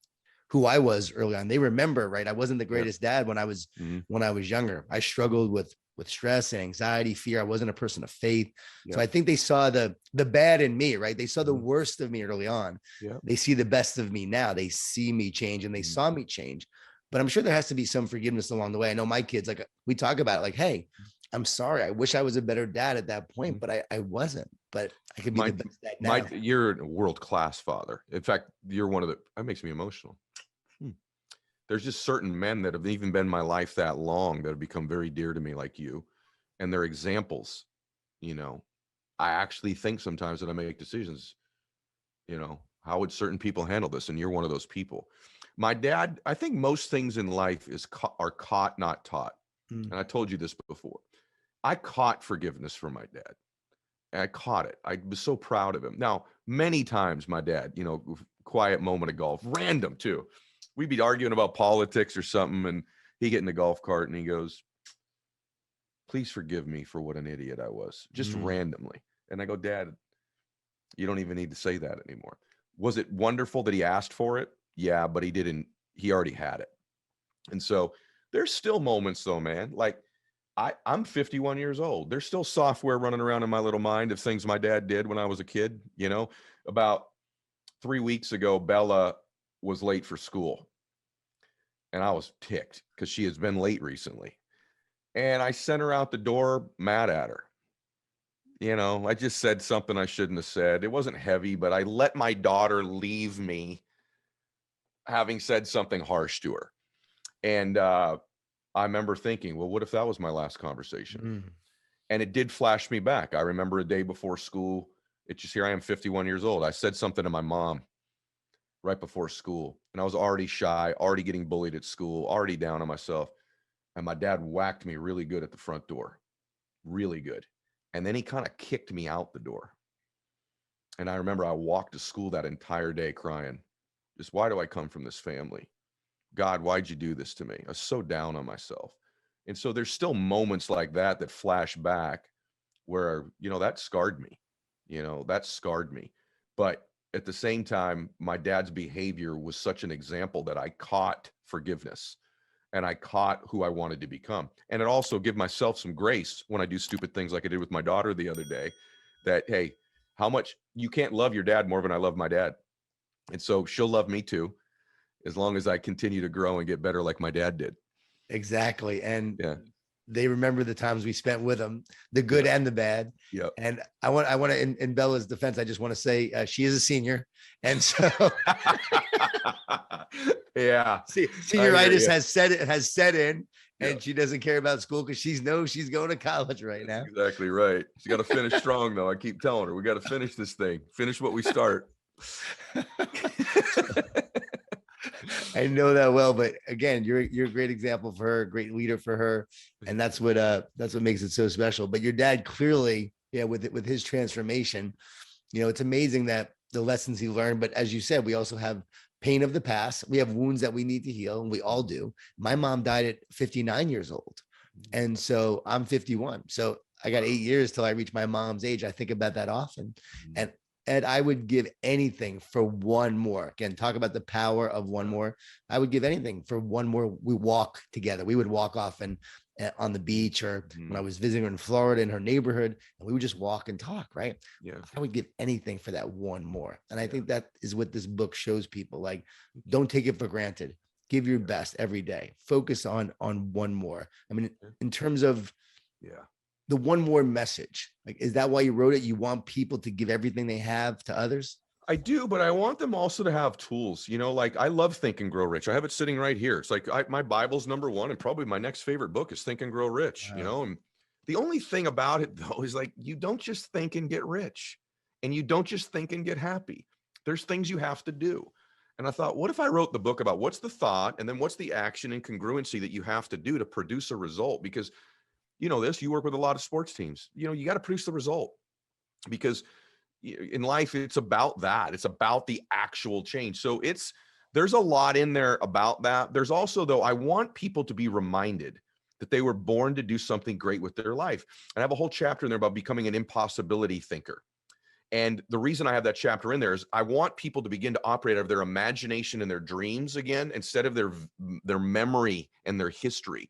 who I was early on. They remember, right? I wasn't the greatest dad when I was younger. I struggled with stress and anxiety, fear. I wasn't a person of faith. So I think they saw the bad in me, right? They saw the worst of me early on. They see the best of me now. They see me change and they saw me change. But I'm sure there has to be some forgiveness along the way. I know my kids, like, we talk about it, like, hey, I'm sorry. I wish I was a better dad at that point, but I wasn't. But I could be the best dad now. You're a world-class father. In fact, you're one of that makes me emotional. There's just certain men that have even been in my life that long that have become very dear to me, like you, and they're examples. You know, I actually think sometimes that I make decisions, you know, how would certain people handle this? And you're one of those people. My dad, I think most things in life are caught, not taught. And I told you this before. I caught forgiveness from my dad. And I caught it. I was so proud of him. Now, many times my dad, you know, quiet moment of golf, random too. We'd be arguing about politics or something, and he'd get in the golf cart and he goes, please forgive me for what an idiot I was, just randomly. And I go, Dad, you don't even need to say that anymore. Was it wonderful that he asked for it? Yeah, but he already had it. And so there's still moments though, man. Like I'm 51 years old. There's still software running around in my little mind of things my dad did when I was a kid. You know, about 3 weeks ago, Bella was late for school. And I was ticked because she has been late recently. And I sent her out the door mad at her. You know, I just said something I shouldn't have said. It wasn't heavy, but I let my daughter leave me having said something harsh to her. And I remember thinking, well, what if that was my last conversation? And it did flash me back. I remember a day before school. It's just, here I am, 51 years old. I said something to my mom right before school, and I was already shy, already getting bullied at school, already down on myself. And my dad whacked me really good at the front door, really good. And then he kind of kicked me out the door. And I remember I walked to school that entire day crying. Just, why do I come from this family? God, why'd you do this to me? I was so down on myself. And so there's still moments like that that flash back where, you know, that scarred me. You know, that scarred me. But at the same time, my dad's behavior was such an example that I caught forgiveness and I caught who I wanted to become. And it also give myself some grace when I do stupid things like I did with my daughter the other day, that, hey, how much you can't love your dad more than I love my dad. And so she'll love me too, as long as I continue to grow and get better like my dad did. Exactly. And Yeah. they remember the times we spent with them, the good and the bad. Yep. And I want to, in Bella's defense, I just want to say she is a senior. And so yeah, senioritis has set in, and Yep. she doesn't care about school because she knows she's going to college right now. That's exactly right. She's got to finish strong though. I keep telling her, we got to finish this thing, finish what we start. I know that well, but again, you're a great example for her, great leader for her, and that's what makes it so special. But your dad clearly, yeah, with his transformation, you know, it's amazing that the lessons he learned. But as you said, we also have pain of the past. We have wounds that we need to heal, and we all do. My mom died at 59 years old, and so I'm 51. So I got 8 years till I reach my mom's age. I think about that often, and I would give anything for one more. Again, talk about the power of one more. I would give anything for one more. We walk together. We would walk off and on the beach, or when I was visiting her in Florida in her neighborhood, and we would just walk and talk, right? Yeah. I would give anything for that one more. And I think that is what this book shows people. Like, don't take it for granted. Give your best every day. Focus on one more. I mean, in terms of the one more message, like, is that why you wrote it? You want people to give everything they have to others? I do, but I want them also to have tools. You know, like I love Think and Grow Rich. I have it sitting right here. It's like my Bible's #1, and probably my next favorite book is Think and Grow Rich. Wow. You know, and the only thing about it though is, like, you don't just think and get rich, and you don't just think and get happy. There's things you have to do. And I thought, what if I wrote the book about what's the thought and then what's the action and congruency that you have to do to produce a result? Because, you know, you work with a lot of sports teams. You know, you got to produce the result, because in life, it's about that. It's about the actual change. So there's a lot in there about that. There's also, though, I want people to be reminded that they were born to do something great with their life. And I have a whole chapter in there about becoming an impossibility thinker. And the reason I have that chapter in there is I want people to begin to operate out of their imagination and their dreams again, instead of their memory and their history.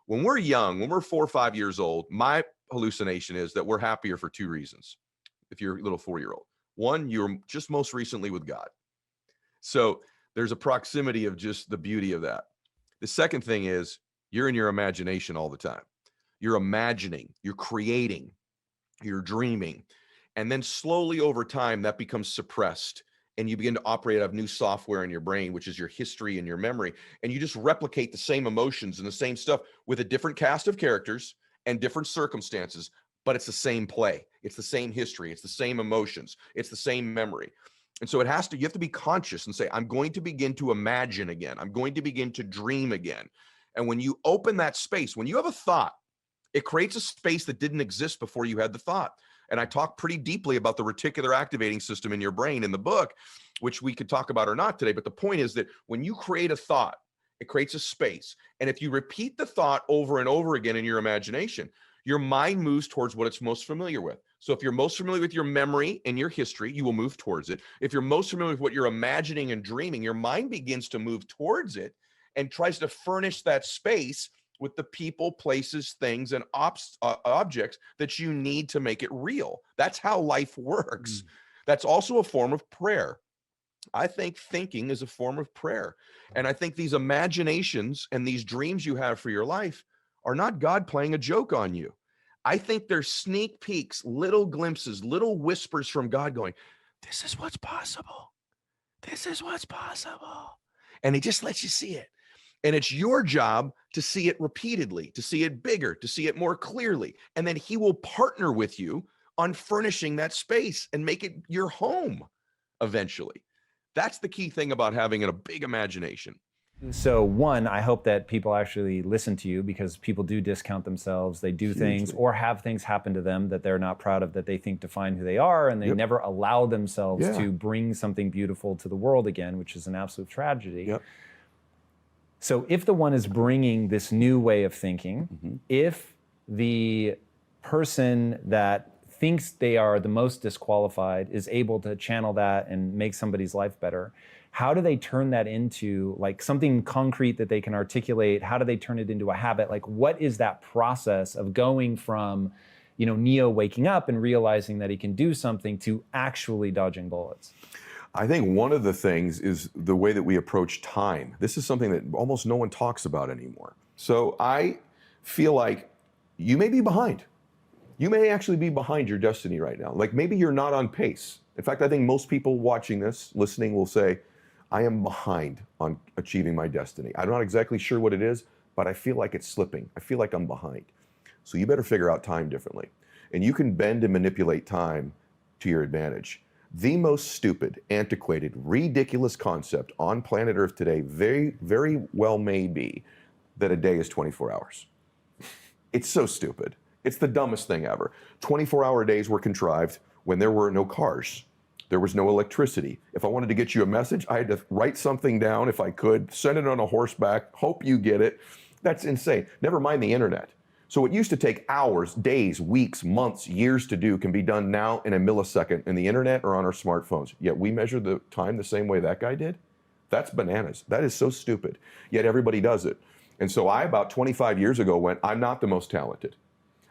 When we're young, when we're 4 or 5 years old, my hallucination is that we're happier for 2 reasons. If you're a little 4-year-old, one, you're just most recently with God. So there's a proximity of just the beauty of that. The second thing is you're in your imagination all the time. You're imagining, you're creating, you're dreaming. And then slowly over time, that becomes suppressed, and you begin to operate out of new software in your brain, which is your history and your memory. And you just replicate the same emotions and the same stuff with a different cast of characters and different circumstances, but it's the same play. It's the same history. It's the same emotions. It's the same memory. And so you have to be conscious and say, I'm going to begin to imagine again. I'm going to begin to dream again. And when you open that space, when you have a thought, it creates a space that didn't exist before you had the thought. And I talk pretty deeply about the reticular activating system in your brain in the book, which we could talk about or not today. But the point is that when you create a thought, it creates a space. And if you repeat the thought over and over again in your imagination, Your mind moves towards what it's most familiar with. So if you're most familiar with your memory and your history, you will move towards it. If you're most familiar with what you're imagining and dreaming, your mind begins to move towards it and tries to furnish that space with the people, places, things, and objects that you need to make it real. That's how life works. That's also a form of prayer. I think thinking is a form of prayer. And I think these imaginations and these dreams you have for your life are not God playing a joke on you. I think they're sneak peeks, little glimpses, little whispers from God going, this is what's possible. This is what's possible. And he just lets you see it. And it's your job to see it repeatedly, to see it bigger, to see it more clearly. And then he will partner with you on furnishing that space and make it your home eventually. That's the key thing about having a big imagination. So one, I hope that people actually listen to you, because people do discount themselves. They do things or have things happen to them that they're not proud of, that they think define who they are, and they never allow themselves to bring something beautiful to the world again, which is an absolute tragedy. So if the one is bringing this new way of thinking, if the person that thinks they are the most disqualified is able to channel that and make somebody's life better, how do they turn that into like something concrete that they can articulate? How do they turn it into a habit? Like, what is that process of going from, Neo waking up and realizing that he can do something to actually dodging bullets? I think one of the things is the way that we approach time. This is something that almost no one talks about anymore. So I feel like you may be behind. You may actually be behind your destiny right now. Like maybe you're not on pace. In fact, I think most people watching this, listening, will say, I am behind on achieving my destiny. I'm not exactly sure what it is, but I feel like it's slipping. I feel like I'm behind. So you better figure out time differently. And you can bend and manipulate time to your advantage. The most stupid, antiquated, ridiculous concept on planet Earth today very, very well may be that a day is 24 hours. It's so stupid. It's the dumbest thing ever. 24-hour days were contrived when there were no cars. There was no electricity. If I wanted to get you a message, I had to write something down if I could, send it on a horseback, hope you get it. That's insane. Never mind the internet. So what used to take hours, days, weeks, months, years to do can be done now in a millisecond in the internet or on our smartphones. Yet we measure the time the same way that guy did? That's bananas. That is so stupid. Yet everybody does it. And so I, about 25 years ago, went, I'm not the most talented.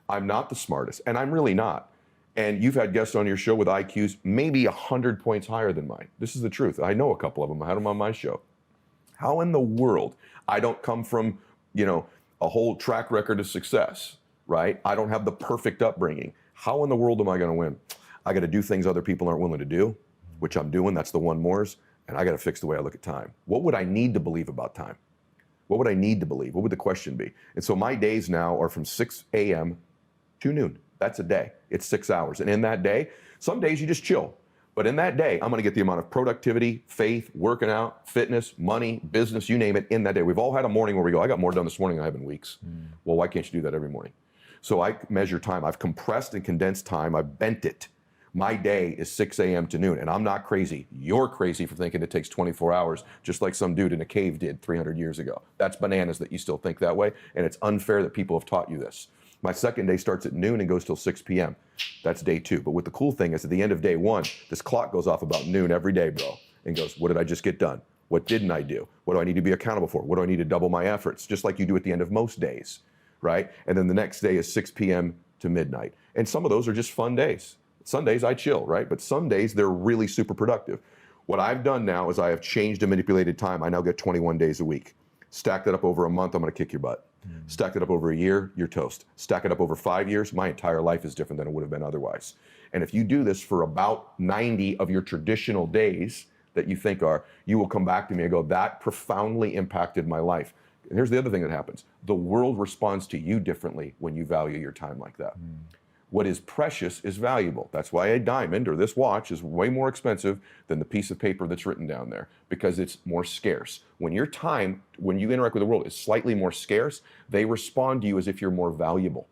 I'm not the smartest, and I'm really not. And you've had guests on your show with IQs maybe 100 points higher than mine. This is the truth. I know a couple of them. I had them on my show. How in the world? I don't come from, a whole track record of success, right? I don't have the perfect upbringing. How in the world am I going to win? I got to do things other people aren't willing to do, which I'm doing. That's the one mores. And I got to fix the way I look at time. What would I need to believe about time? What would I need to believe? What would the question be? And so my days now are from 6 a.m. to noon. That's a day. It's 6 hours. And in that day, some days you just chill. But in that day, I'm going to get the amount of productivity, faith, working out, fitness, money, business, you name it, in that day. We've all had a morning where we go, I got more done this morning than I have in weeks. Well, why can't you do that every morning? So I measure time. I've compressed and condensed time. I've bent it. My day is 6 a.m. to noon, and I'm not crazy. You're crazy for thinking it takes 24 hours, just like some dude in a cave did 300 years ago. That's bananas that you still think that way, and it's unfair that people have taught you this. My second day starts at noon and goes till 6 p.m. That's day 2. But what the cool thing is, at the end of day 1, this clock goes off about noon every day, bro, and goes, what did I just get done? What didn't I do? What do I need to be accountable for? What do I need to double my efforts? Just like you do at the end of most days, right? And then the next day is 6 p.m. to midnight. And some of those are just fun days. Some days I chill, right? But some days they're really super productive. What I've done now is I have changed and manipulated time. I now get 21 days a week. Stack that up over a month, I'm going to kick your butt. Stack that up over a year, you're toast. Stack it up over 5 years, my entire life is different than it would have been otherwise. And if you do this for about 90 of your traditional days that you think are, you will come back to me and go, that profoundly impacted my life. And here's the other thing that happens. The world responds to you differently when you value your time like that. What is precious is valuable. That's why a diamond or this watch is way more expensive than the piece of paper that's written down there, because it's more scarce. When your time, when you interact with the world, is slightly more scarce, they respond to you as if you're more valuable.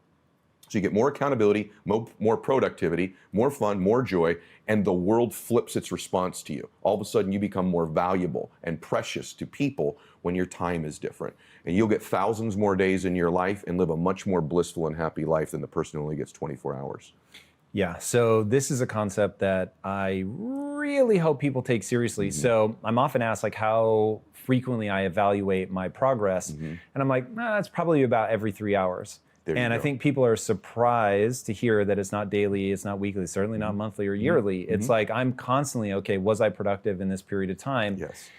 So you get more accountability, more productivity, more fun, more joy, and the world flips its response to you. All of a sudden you become more valuable and precious to people when your time is different. And you'll get thousands more days in your life and live a much more blissful and happy life than the person who only gets 24 hours. Yeah, so this is a concept that I really hope people take seriously. So I'm often asked like how frequently I evaluate my progress. And I'm like, nah, that's probably about every 3 hours. And I think people are surprised to hear that it's not daily, it's not weekly, certainly not monthly or yearly. It's like I'm constantly, okay, was I productive in this period of time? Yes.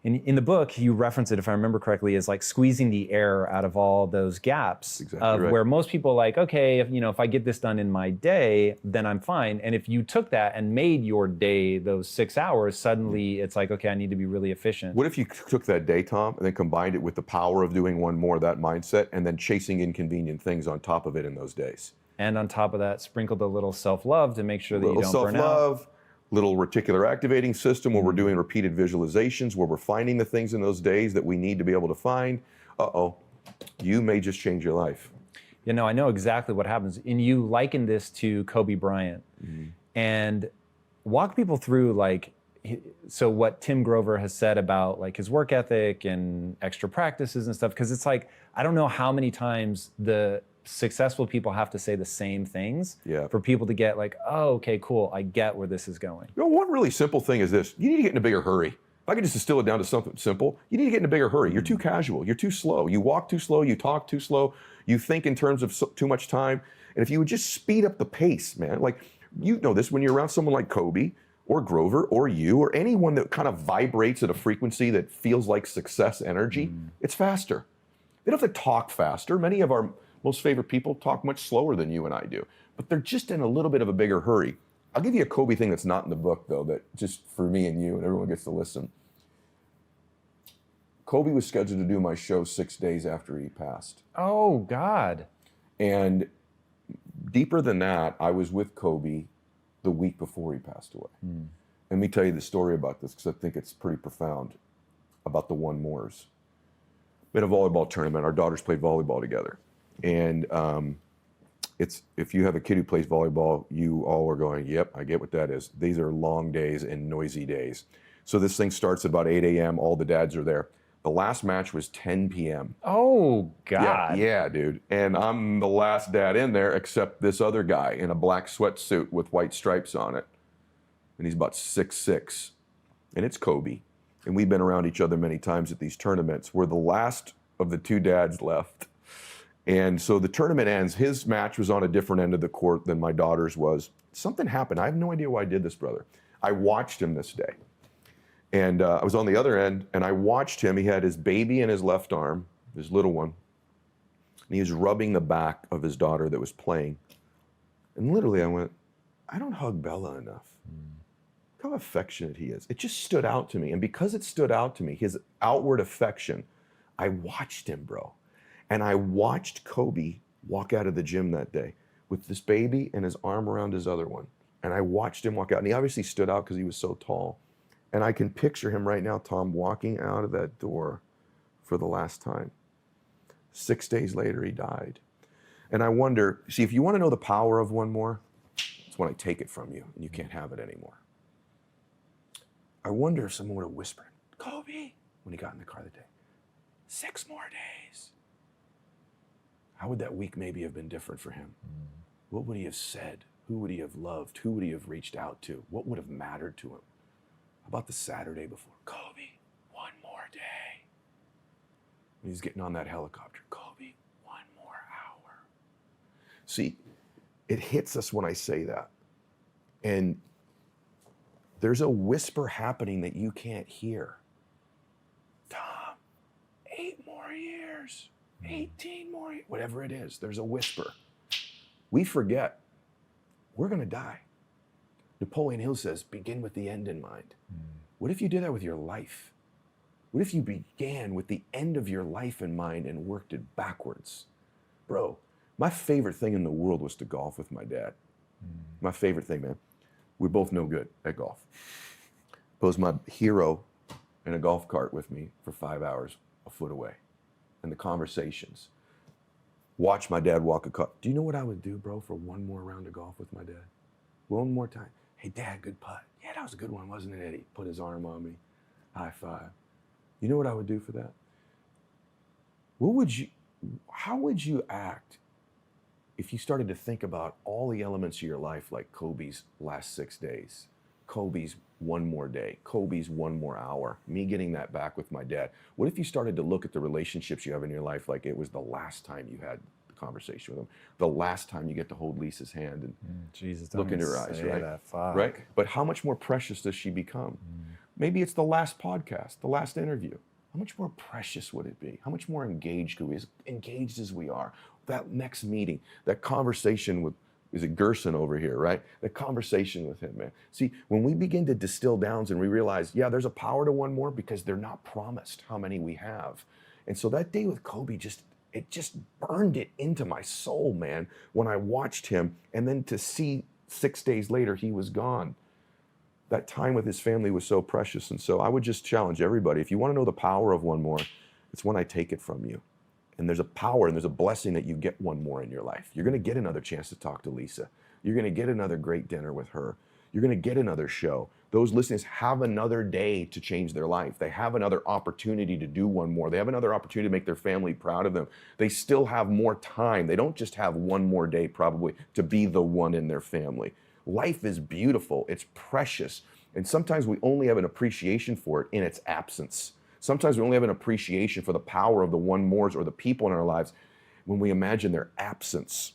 In the book, you reference it, if I remember correctly, as like squeezing the air out of all those gaps of right. where most people are like, okay, if I get this done in my day, then I'm fine. And if you took that and made your day those 6 hours, suddenly it's like, okay, I need to be really efficient. What if you took that day, Tom, and then combined it with the power of doing one more, that mindset, and then chasing inconvenient things on top of it in those days? And on top of that, sprinkled a little self-love to make sure that you don't burn out. Self-love, little reticular activating system where we're doing repeated visualizations, where we're finding the things in those days that we need to be able to find. You may just change your life. I know exactly what happens. And you liken this to Kobe Bryant. And walk people through so what Tim Grover has said about like his work ethic and extra practices and stuff, because it's like, I don't know how many times the successful people have to say the same things for people to get like, oh, okay, cool, I get where this is going. One really simple thing is this: you need to get in a bigger hurry. If I could just distill it down to something simple, you need to get in a bigger hurry. You're too casual, you're too slow, you walk too slow, you talk too slow, you think in terms of too much time. And if you would just speed up the pace, man, like you know this when you're around someone like Kobe or Grover or you or anyone that kind of vibrates at a frequency that feels like success energy, it's faster. They don't have to talk faster. Many of our most favorite people talk much slower than you and I do, but they're just in a little bit of a bigger hurry. I'll give you a Kobe thing that's not in the book, though, that just for me and you and everyone gets to listen. Kobe was scheduled to do my show 6 days after he passed. Oh, God. And deeper than that, I was with Kobe the week before he passed away. Let me tell you the story about this because I think it's pretty profound about the one mores. We had a volleyball tournament. Our daughters played volleyball together. And if you have a kid who plays volleyball, you all are going, yep, I get what that is. These are long days and noisy days. So this thing starts at about 8 a.m. All the dads are there. The last match was 10 p.m. Oh, God. Yeah, dude. And I'm the last dad in there except this other guy in a black sweatsuit with white stripes on it. And he's about 6'6". And it's Kobe. And we've been around each other many times at these tournaments. We're the last of the two dads left. And so the tournament ends. His match was on a different end of the court than my daughter's was. Something happened. I have no idea why I did this, brother. I watched him this day. And I was on the other end, and I watched him. He had his baby in his left arm, his little one. And he was rubbing the back of his daughter that was playing. And literally I went, I don't hug Bella enough. Look how affectionate he is. It just stood out to me. And because it stood out to me, his outward affection, I watched him, bro. And I watched Kobe walk out of the gym that day with this baby and his arm around his other one. And I watched him walk out. And he obviously stood out because he was so tall. And I can picture him right now, Tom, walking out of that door for the last time. 6 days later, he died. And I wonder, see, if you want to know the power of one more, it's when I take it from you and you can't have it anymore. I wonder if someone would have whispered, Kobe, when he got in the car that day, 6 more days. How would that week maybe have been different for him? What would he have said? Who would he have loved? Who would he have reached out to? What would have mattered to him? How about the Saturday before? Kobe, 1 more day. And he's getting on that helicopter. Kobe, 1 more hour. See, it hits us when I say that. And there's a whisper happening that you can't hear. Tom, 8 more years, 18 more years, whatever it is, there's a whisper. We forget, we're gonna die. Napoleon Hill says, begin with the end in mind. What if you did that with your life? What if you began with the end of your life in mind and worked it backwards? Bro, my favorite thing in the world was to golf with my dad. My favorite thing, man. We're both no good at golf. But was my hero in a golf cart with me for 5 hours a foot away. And the conversations. watch my dad walk a car. Do you know what I would do, bro, for one more round of golf with my dad? One more time. Hey, Dad, good putt. Yeah, that was a good one, wasn't it, Eddie? Put his arm on me. High five. You know what I would do for that? How would you act if you started to think about all the elements of your life, like Kobe's last 6 days, Kobe's one more day, Kobe's one more hour, me getting that back with my dad? What if you started to look at the relationships you have in your life like it was the last time you had the conversation with him, the last time you get to hold Lisa's hand and Jesus, look into her eyes, right? That, fuck. Right? But how much more precious does she become? Maybe it's the last podcast, the last interview. How much more precious would it be? How much more engaged could we be? As engaged as we are, that next meeting, that conversation with, is it Gerson over here, right? That conversation with him, man. See, when we begin to distill down and we realize, yeah, there's a power to one more because they're not promised how many we have. And so that day with Kobe it just burned it into my soul, man, when I watched him. And then to see 6 days later, he was gone. That time with his family was so precious. And so I would just challenge everybody, if you want to know the power of one more, it's when I take it from you. And there's a power and there's a blessing that you get one more in your life. You're going to get another chance to talk to Lisa. You're going to get another great dinner with her. You're going to get another show. Those listeners have another day to change their life. They have another opportunity to do one more. They have another opportunity to make their family proud of them. They still have more time. They don't just have one more day probably to be the one in their family. Life is beautiful. It's precious. And sometimes we only have an appreciation for it in its absence. Sometimes we only have an appreciation for the power of the one mores or the people in our lives when we imagine their absence.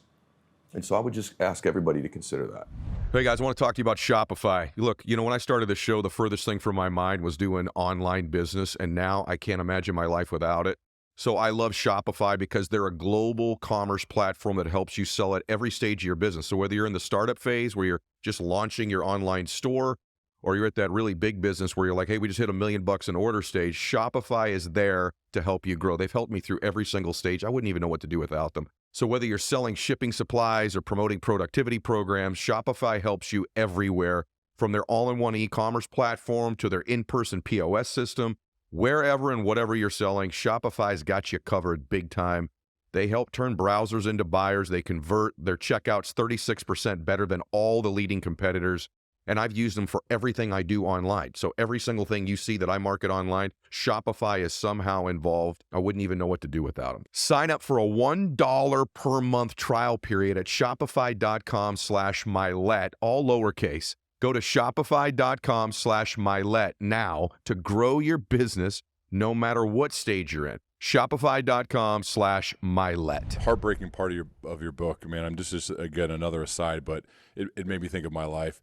And so I would just ask everybody to consider that. Hey guys, I want to talk to you about Shopify. Look, you know, when I started the show, the furthest thing from my mind was doing online business, and now I can't imagine my life without it. So I love Shopify because they're a global commerce platform that helps you sell at every stage of your business. So whether you're in the startup phase where you're just launching your online store, or you're at that really big business where you're like, hey, we just hit $1 million in order stage, Shopify is there to help you grow. They've helped me through every single stage. I wouldn't even know what to do without them. So whether you're selling shipping supplies or promoting productivity programs, Shopify helps you everywhere, from their all-in-one e-commerce platform to their in-person POS system. Wherever and whatever you're selling, Shopify's got you covered big time. They help turn browsers into buyers. They convert their checkouts 36% better than all the leading competitors. And I've used them for everything I do online. So every single thing you see that I market online, Shopify is somehow involved. I wouldn't even know what to do without them. Sign up for a $1 per month trial period at shopify.com/Mylett, all lowercase. Go to shopify.com/Mylett now to grow your business no matter what stage you're in. Shopify.com/Mylett. Heartbreaking part of your book, man. I'm just again another aside, but it made me think of my life.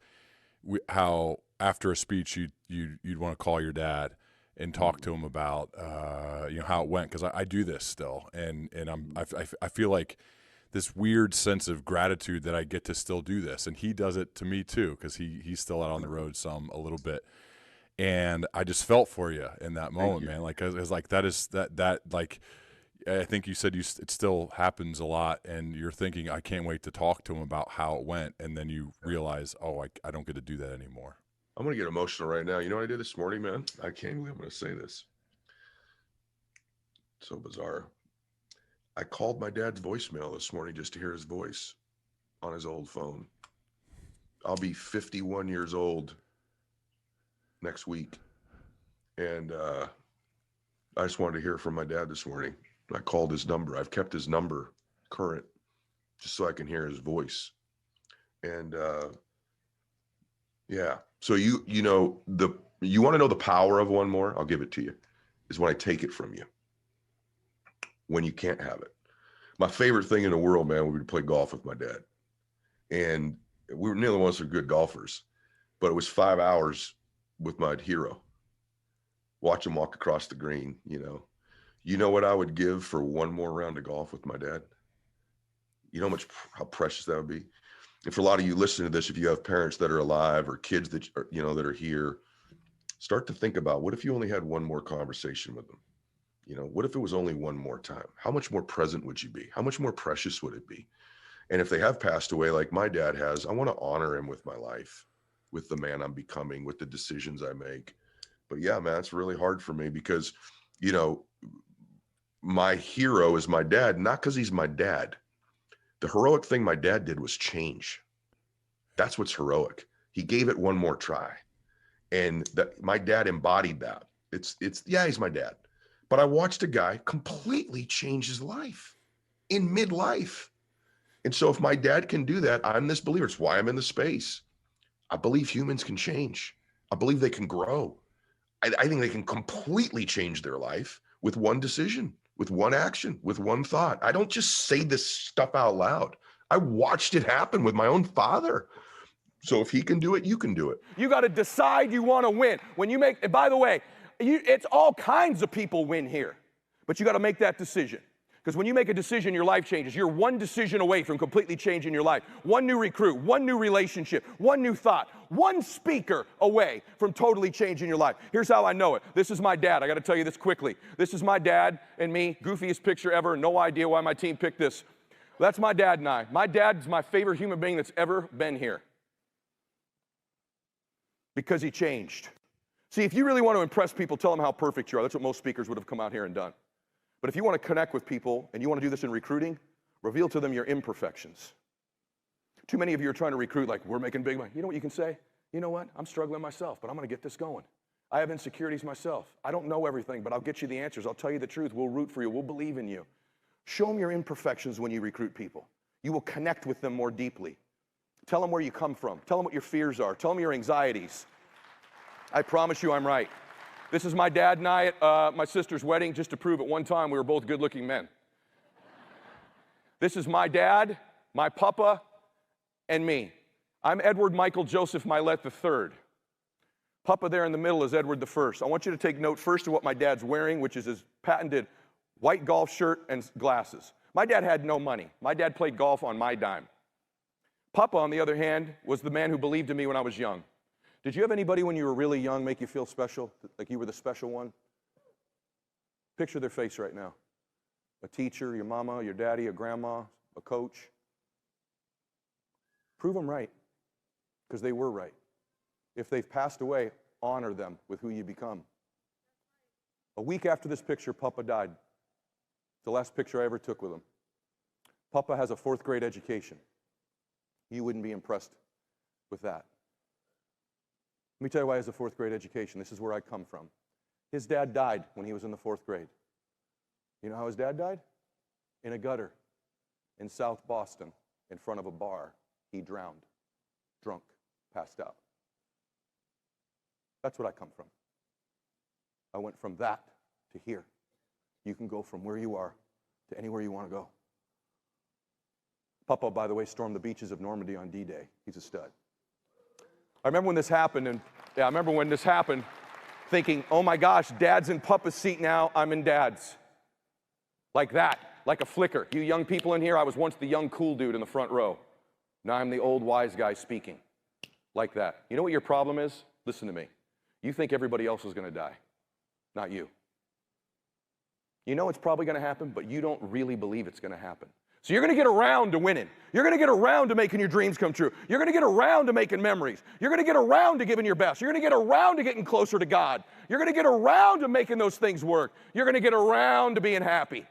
How after a speech you'd want to call your dad and talk to him about how it went, because I do this still, and I feel like this weird sense of gratitude that I get to still do this, and he does it to me too, because he's still out on the road a little bit, and I just felt for you in that moment, man. Like it's like that like. I think you said it still happens a lot, and you're thinking, I can't wait to talk to him about how it went, and then you realize, oh, I don't get to do that anymore. I'm going to get emotional right now. You know what I did this morning, man? I can't believe I'm going to say this. So bizarre. I called my dad's voicemail this morning just to hear his voice on his old phone. I'll be 51 years old next week, and I just wanted to hear from my dad this morning. I called his number. I've kept his number current just so I can hear his voice. And yeah, so you want to know the power of one more? I'll give it to you. Is when I take it from you, when you can't have it. My favorite thing in the world, man, would be to play golf with my dad. And we were neither one of us are good golfers, but it was 5 hours with my hero. Watch him walk across the green, You know what I would give for one more round of golf with my dad? You know how precious that would be? And for a lot of you listening to this, if you have parents that are alive or kids that are, that are here, start to think about, what if you only had one more conversation with them? What if it was only one more time? How much more present would you be? How much more precious would it be? And if they have passed away, like my dad has, I want to honor him with my life, with the man I'm becoming, with the decisions I make. But yeah, man, it's really hard for me because, my hero is my dad, not because he's my dad. The heroic thing my dad did was change. That's what's heroic. He gave it one more try. And that my dad embodied that. Yeah, he's my dad. But I watched a guy completely change his life in midlife. And so if my dad can do that, I'm this believer. It's why I'm in the space. I believe humans can change. I believe they can grow. I think they can completely change their life with one decision, with one action, with one thought. I don't just say this stuff out loud. I watched it happen with my own father. So if he can do it, you can do it. You got to decide you want to win. When you make, and by the way, it's all kinds of people win here, but you got to make that decision. Because when you make a decision, your life changes. You're one decision away from completely changing your life. One new recruit, one new relationship, one new thought, one speaker away from totally changing your life. Here's how I know it. This is my dad. I got to tell you this quickly. This is my dad and me. Goofiest picture ever. No idea why my team picked this. That's my dad and I. My dad's my favorite human being that's ever been here. Because he changed. See, if you really want to impress people, tell them how perfect you are. That's what most speakers would have come out here and done. But if you want to connect with people and you want to do this in recruiting, reveal to them your imperfections. Too many of you are trying to recruit like, we're making big money. You know what you can say? You know what? I'm struggling myself, but I'm going to get this going. I have insecurities myself. I don't know everything, but I'll get you the answers. I'll tell you the truth. We'll root for you. We'll believe in you. Show them your imperfections when you recruit people. You will connect with them more deeply. Tell them where you come from. Tell them what your fears are. Tell them your anxieties. I promise you I'm right. This is my dad and I at my sister's wedding, just to prove at one time we were both good-looking men. This is my dad, my papa, and me. I'm Edward Michael Joseph Mylett III. Papa there in the middle is Edward I. I want you to take note first of what my dad's wearing, which is his patented white golf shirt and glasses. My dad had no money. My dad played golf on my dime. Papa, on the other hand, was the man who believed in me when I was young. Did you have anybody when you were really young make you feel special, like you were the special one? Picture their face right now. A teacher, your mama, your daddy, a grandma, a coach. Prove them right, because they were right. If they've passed away, honor them with who you become. A week after this picture, Papa died. It's the last picture I ever took with him. Papa has a 4th grade education. You wouldn't be impressed with that. Let me tell you why he has a 4th grade education. This is where I come from. His dad died when he was in the 4th grade. You know how his dad died? In a gutter in South Boston in front of a bar. He drowned, drunk, passed out. That's what I come from. I went from that to here. You can go from where you are to anywhere you want to go. Papa, by the way, stormed the beaches of Normandy on D-Day. He's a stud. I remember when this happened, thinking, oh my gosh, Dad's in Papa's seat now, I'm in Dad's. Like that, like a flicker. You young people in here, I was once the young cool dude in the front row. Now I'm the old wise guy speaking. Like that. You know what your problem is? Listen to me. You think everybody else is going to die, not you. You know it's probably going to happen, but you don't really believe it's going to happen. So you're going to get around to winning. You're going to get around to making your dreams come true. You're going to get around to making memories. You're going to get around to giving your best. You're going to get around to getting closer to God. You're going to get around to making those things work. You're going to get around to being happy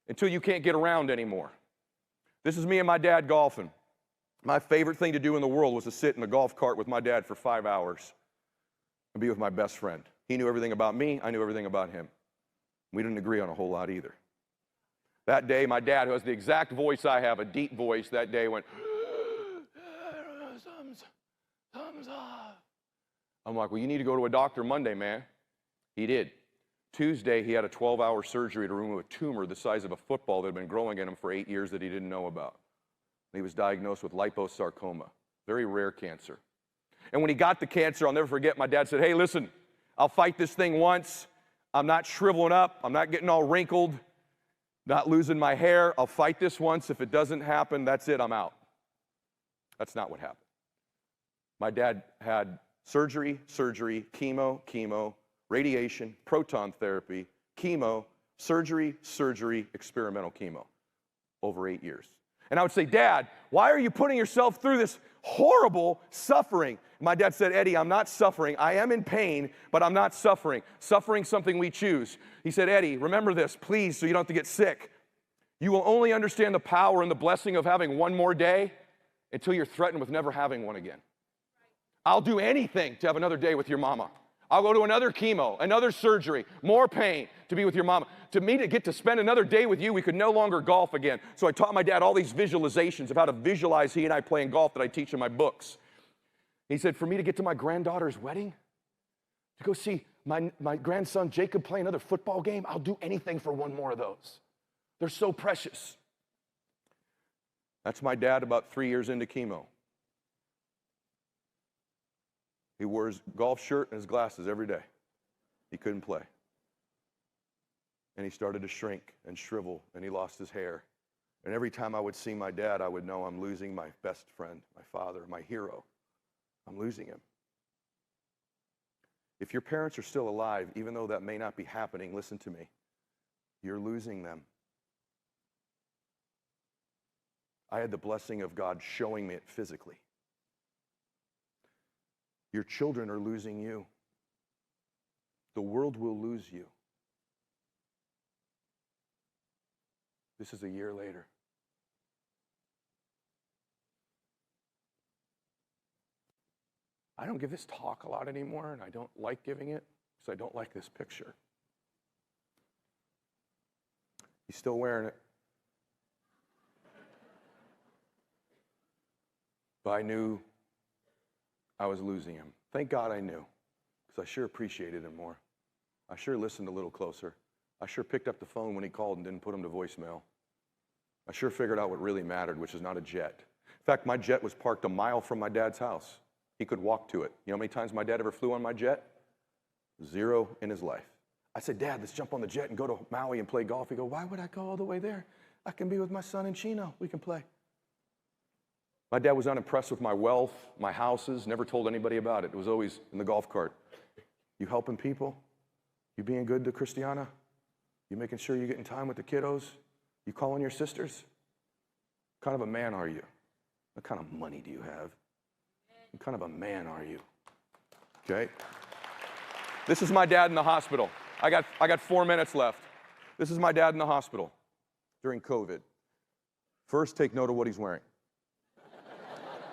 until you can't get around anymore. This is me and my dad golfing. My favorite thing to do in the world was to sit in a golf cart with my dad for 5 hours and be with my best friend. He knew everything about me. I knew everything about him. We didn't agree on a whole lot either. That day, my dad, who has the exact voice I have, a deep voice, that day went, thumbs up. I'm like, well, you need to go to a doctor Monday, man. He did. Tuesday, he had a 12-hour surgery to remove a tumor the size of a football that had been growing in him for 8 years that he didn't know about. He was diagnosed with liposarcoma, very rare cancer. And when he got the cancer, I'll never forget, my dad said, hey, listen, I'll fight this thing once. I'm not shriveling up. I'm not getting all wrinkled. Not losing my hair. I'll fight this once. If it doesn't happen, that's it, I'm out. That's not what happened. My dad had surgery, chemo, radiation, proton therapy, chemo, surgery, experimental chemo over 8 years. And I would say, Dad, why are you putting yourself through this horrible suffering? My dad said, Eddie, I'm not suffering. I am in pain, but I'm not suffering. Suffering's something we choose. He said, Eddie, remember this, please, so you don't have to get sick. You will only understand the power and the blessing of having one more day until you're threatened with never having one again. I'll do anything to have another day with your mama. I'll go to another chemo, another surgery, more pain to be with your mama. To me, to get to spend another day with you, we could no longer golf again. So I taught my dad all these visualizations of how to visualize he and I playing golf that I teach in my books. He said, for me to get to my granddaughter's wedding, to go see my grandson Jacob play another football game, I'll do anything for one more of those. They're so precious. That's my dad about 3 years into chemo. He wore his golf shirt and his glasses every day. He couldn't play. And he started to shrink and shrivel, and he lost his hair. And every time I would see my dad, I would know I'm losing my best friend, my father, my hero. I'm losing him. If your parents are still alive, even though that may not be happening, listen to me. You're losing them. I had the blessing of God showing me it physically. Your children are losing you. The world will lose you. This is a year later. I don't give this talk a lot anymore, and I don't like giving it because I don't like this picture. He's still wearing it. But I knew I was losing him. Thank God I knew, because I sure appreciated him more. I sure listened a little closer. I sure picked up the phone when he called and didn't put him to voicemail. I sure figured out what really mattered, which is not a jet. In fact, my jet was parked a mile from my dad's house. He could walk to it. You know how many times my dad ever flew on my jet? 0 in his life. I said, Dad, let's jump on the jet and go to Maui and play golf. He goes, why would I go all the way there? I can be with my son in Chino. We can play. My dad was unimpressed with my wealth, my houses, never told anybody about it. It was always in the golf cart. You helping people? You being good to Christiana? You making sure you're getting time with the kiddos? You calling your sisters? What kind of a man are you? What kind of money do you have? What kind of a man are you? Okay? This is my dad in the hospital. I got 4 minutes left. This is my dad in the hospital during COVID. First, take note of what he's wearing.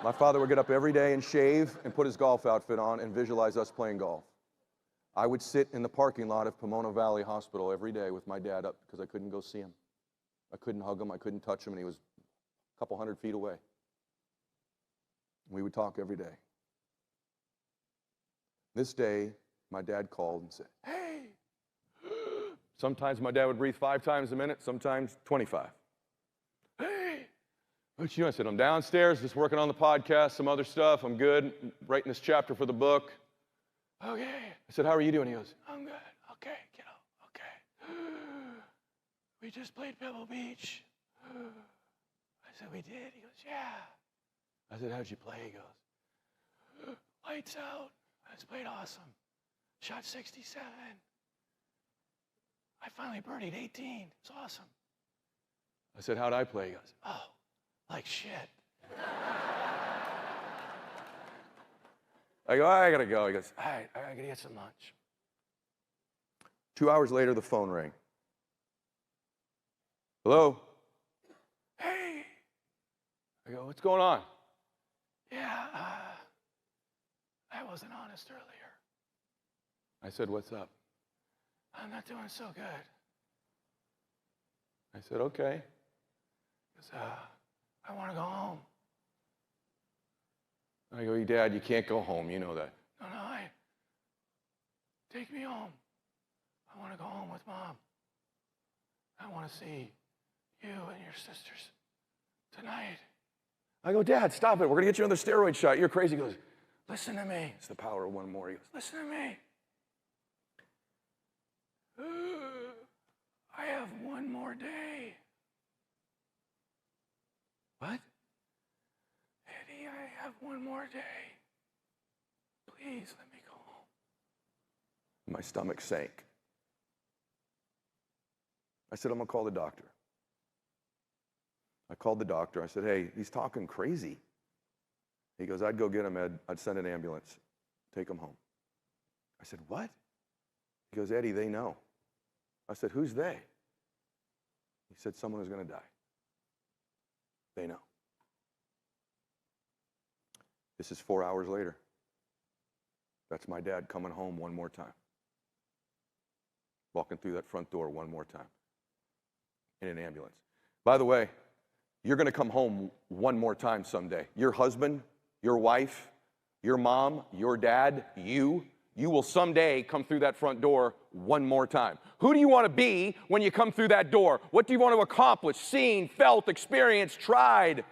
My father would get up every day and shave and put his golf outfit on and visualize us playing golf. I would sit in the parking lot of Pomona Valley Hospital every day with my dad up because I couldn't go see him. I couldn't hug him, I couldn't touch him, and he was a couple 100 feet away. We would talk every day. This day, my dad called and said, hey. Sometimes my dad would breathe 5 times a minute, sometimes 25. Hey, what you doing? I said, I'm downstairs, just working on the podcast, some other stuff. I'm good, writing this chapter for the book. Okay. I said, how are you doing? He goes, I'm good. Okay, kiddo. Okay. We just played Pebble Beach. I said, we did? He goes, yeah. I said, how'd you play? He goes, lights out. I just played awesome. Shot 67. I finally birdied 18. It's awesome. I said, how'd I play? He goes, oh, like shit. I go, I gotta go. He goes, all right, I gotta get some lunch. 2 hours later, the phone rang. Hello? Hey. I go, what's going on? Yeah, I wasn't honest earlier. I said, what's up? I'm not doing so good. I said, okay. He goes, I want to go home. I go, Dad, you can't go home. You know that. No, take me home. I want to go home with Mom. I want to see you and your sisters tonight. I go, Dad, stop it. We're going to get you another steroid shot. You're crazy. He goes, listen to me. It's the power of one more. He goes, listen to me. I have one more day. What? Eddie, I have one more day. Please let me go home. My stomach sank. I said, I'm going to call the doctor. I called the doctor. I said, hey, he's talking crazy. He goes, I'd go get him, Ed. I'd send an ambulance. Take him home. I said, what? He goes, Eddie, they know. I said, who's they? He said, someone who's going to die. They know. This is 4 hours later. That's my dad coming home one more time. Walking through that front door one more time in an ambulance. By the way, you're going to come home one more time someday. Your husband, your wife, your mom, your dad, you will someday come through that front door one more time. Who do you want to be when you come through that door? What do you want to accomplish, seen, felt, experienced, tried,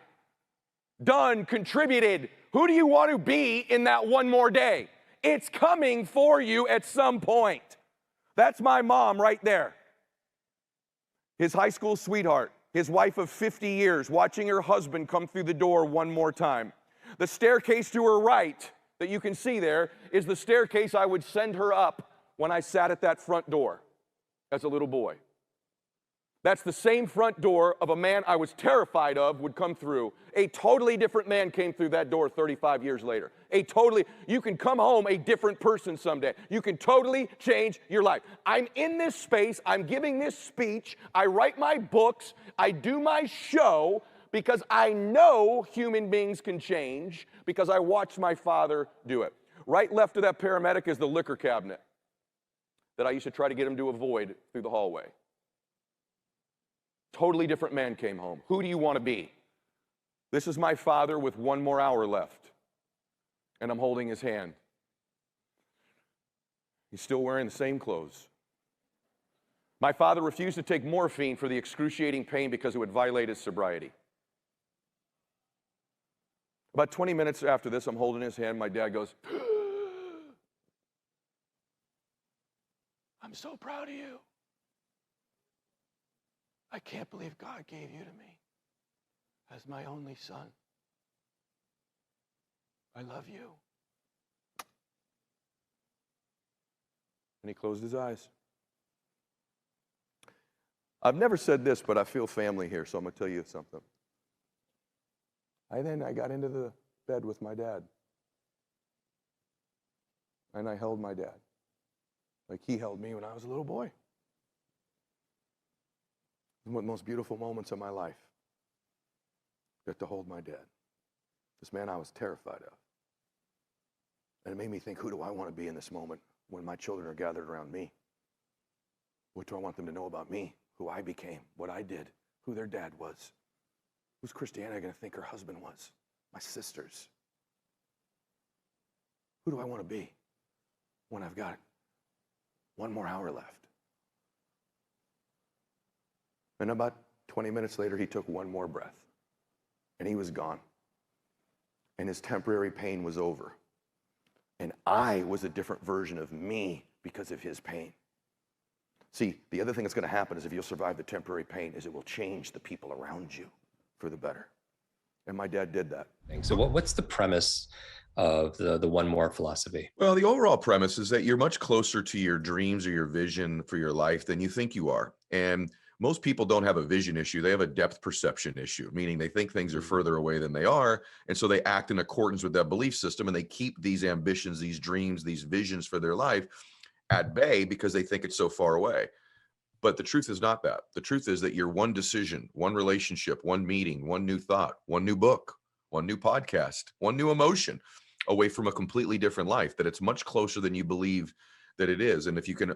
done, contributed? Who do you want to be in that one more day? It's coming for you at some point. That's my mom right there. His high school sweetheart, his wife of 50 years, watching her husband come through the door one more time. The staircase to her right that you can see there is the staircase I would send her up when I sat at that front door as a little boy. That's the same front door of a man I was terrified of would come through. A totally different man came through that door 35 years later. You can come home a different person someday. You can totally change your life. I'm in this space, I'm giving this speech, I write my books, I do my show because I know human beings can change because I watched my father do it. Right left of that paramedic is the liquor cabinet that I used to try to get him to avoid through the hallway. Totally different man came home. Who do you want to be? This is my father with one more hour left, and I'm holding his hand. He's still wearing the same clothes. My father refused to take morphine for the excruciating pain because it would violate his sobriety. About 20 minutes after this, I'm holding his hand. My dad goes, I'm so proud of you. I can't believe God gave you to me as my only son. I love you. And he closed his eyes. I've never said this, but I feel family here, so I'm going to tell you something. I got into the bed with my dad. And I held my dad like he held me when I was a little boy. One of the most beautiful moments of my life. Got to hold my dad. This man I was terrified of. And it made me think, who do I want to be in this moment when my children are gathered around me? What do I want them to know about me? Who I became, what I did, who their dad was. Who's Christiana going to think her husband was? My sisters. Who do I want to be when I've got one more hour left? And about 20 minutes later, he took one more breath. And he was gone. And his temporary pain was over. And I was a different version of me because of his pain. See, the other thing that's going to happen is if you'll survive the temporary pain is it will change the people around you for the better. And my dad did that. So what's the premise of the one more philosophy? Well, the overall premise is that you're much closer to your dreams or your vision for your life than you think you are. And most people don't have a vision issue. They have a depth perception issue, meaning they think things are further away than they are. And so they act in accordance with that belief system, and they keep these ambitions, these dreams, these visions for their life at bay because they think it's so far away. But the truth is not that. The truth is that you're one decision, one relationship, one meeting, one new thought, one new book, one new podcast, one new emotion away from a completely different life, that it's much closer than you believe that it is. And if you can,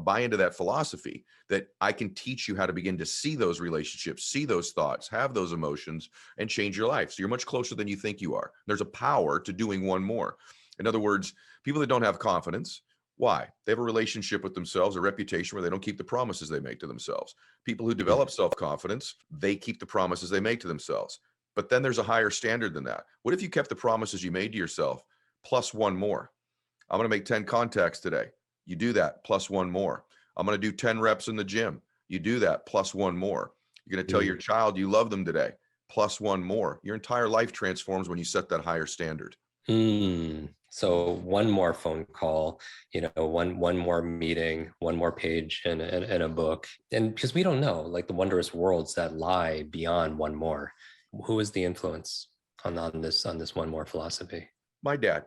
buy into that philosophy that I can teach you how to begin to see those relationships, see those thoughts, have those emotions, and change your life. So you're much closer than you think you are. There's a power to doing one more. In other words, people that don't have confidence, why? They have a relationship with themselves, a reputation where they don't keep the promises they make to themselves. People who develop self-confidence, they keep the promises they make to themselves. But then there's a higher standard than that. What if you kept the promises you made to yourself plus one more? I'm going to make 10 contacts today. You do that, plus one more. I'm going to do 10 reps in the gym. You do that, plus one more. You're going to tell your child you love them today, plus one more. Your entire life transforms when you set that higher standard. So one more phone call, one more meeting, one more page in a book. And because we don't know, like, the wondrous worlds that lie beyond one more. Who is the influence on this one more philosophy? My dad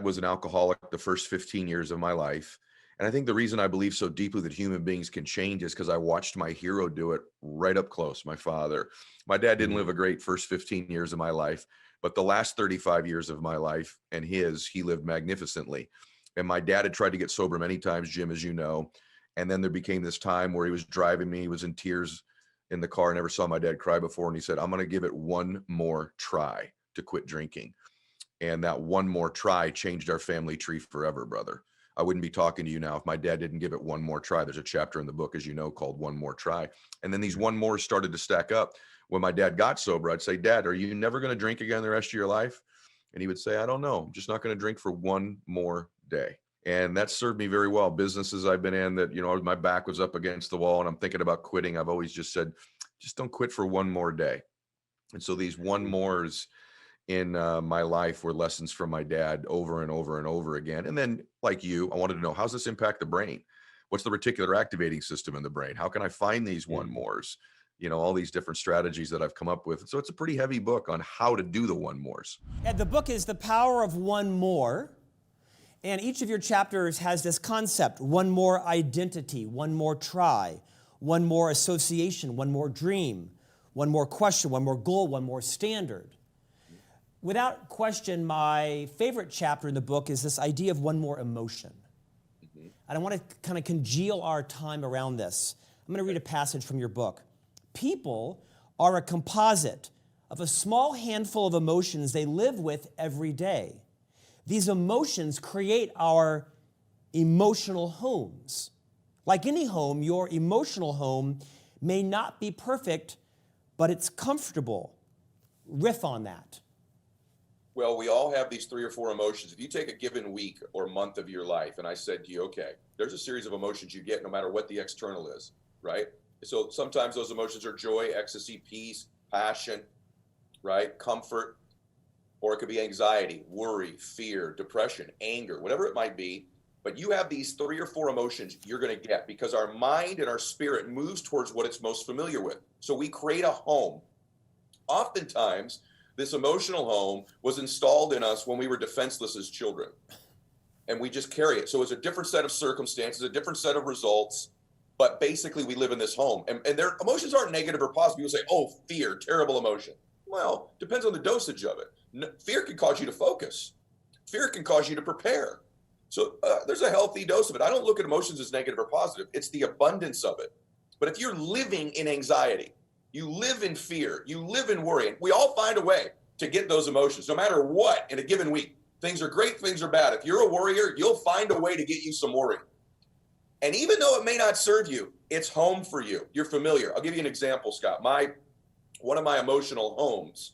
was an alcoholic the first 15 years of my life. And I think the reason I believe so deeply that human beings can change is because I watched my hero do it right up close, my father. My dad didn't live a great first 15 years of my life, but the last 35 years of my life and he lived magnificently. And my dad had tried to get sober many times, Jim, as you know. And then there became this time where he was driving me, he was in tears in the car. I never saw my dad cry before. And he said, I'm going to give it one more try to quit drinking. And that one more try changed our family tree forever, brother. I wouldn't be talking to you now if my dad didn't give it one more try. There's a chapter in the book, as you know, called One More Try. And then these one more started to stack up. When my dad got sober, I'd say, Dad, are you never going to drink again the rest of your life? And he would say, I don't know. I'm just not going to drink for one more day. And that served me very well. Businesses I've been in that, my back was up against the wall and I'm thinking about quitting. I've always just said, just don't quit for one more day. And so these one mores in my life were lessons from my dad over and over and over again. And then, like you, I wanted to know, how's this impact the brain? What's the reticular activating system in the brain? How can I find these one mores? All these different strategies that I've come up with. So it's a pretty heavy book on how to do the one mores. And the book is The Power of One More. And each of your chapters has this concept: one more identity, one more try, one more association, one more dream, one more question, one more goal, one more standard. Without question, my favorite chapter in the book is this idea of one more emotion. And I want to kind of congeal our time around this. I'm going to read a passage from your book. People are a composite of a small handful of emotions they live with every day. These emotions create our emotional homes. Like any home, your emotional home may not be perfect, but it's comfortable. Riff on that. Well, we all have these 3 or 4 emotions. If you take a given week or month of your life, and I said to you, okay, there's a series of emotions you get no matter what the external is, right? So sometimes those emotions are joy, ecstasy, peace, passion, right? Comfort, or it could be anxiety, worry, fear, depression, anger, whatever it might be. But you have these 3 or 4 emotions you're going to get because our mind and our spirit moves towards what it's most familiar with. So we create a home. Oftentimes, this emotional home was installed in us when we were defenseless as children. And we just carry it. So it's a different set of circumstances, a different set of results. But basically, we live in this home. And their emotions aren't negative or positive. People say, oh, fear, terrible emotion. Well, depends on the dosage of it. Fear can cause you to focus. Fear can cause you to prepare. So there's a healthy dose of it. I don't look at emotions as negative or positive. It's the abundance of it. But if you're living in anxiety, you live in fear, you live in worry, and we all find a way to get those emotions, no matter what in a given week. Things are great, things are bad. If you're a worrier, you'll find a way to get you some worry. And even though it may not serve you, it's home for you. You're familiar. I'll give you an example, Scott. One of my emotional homes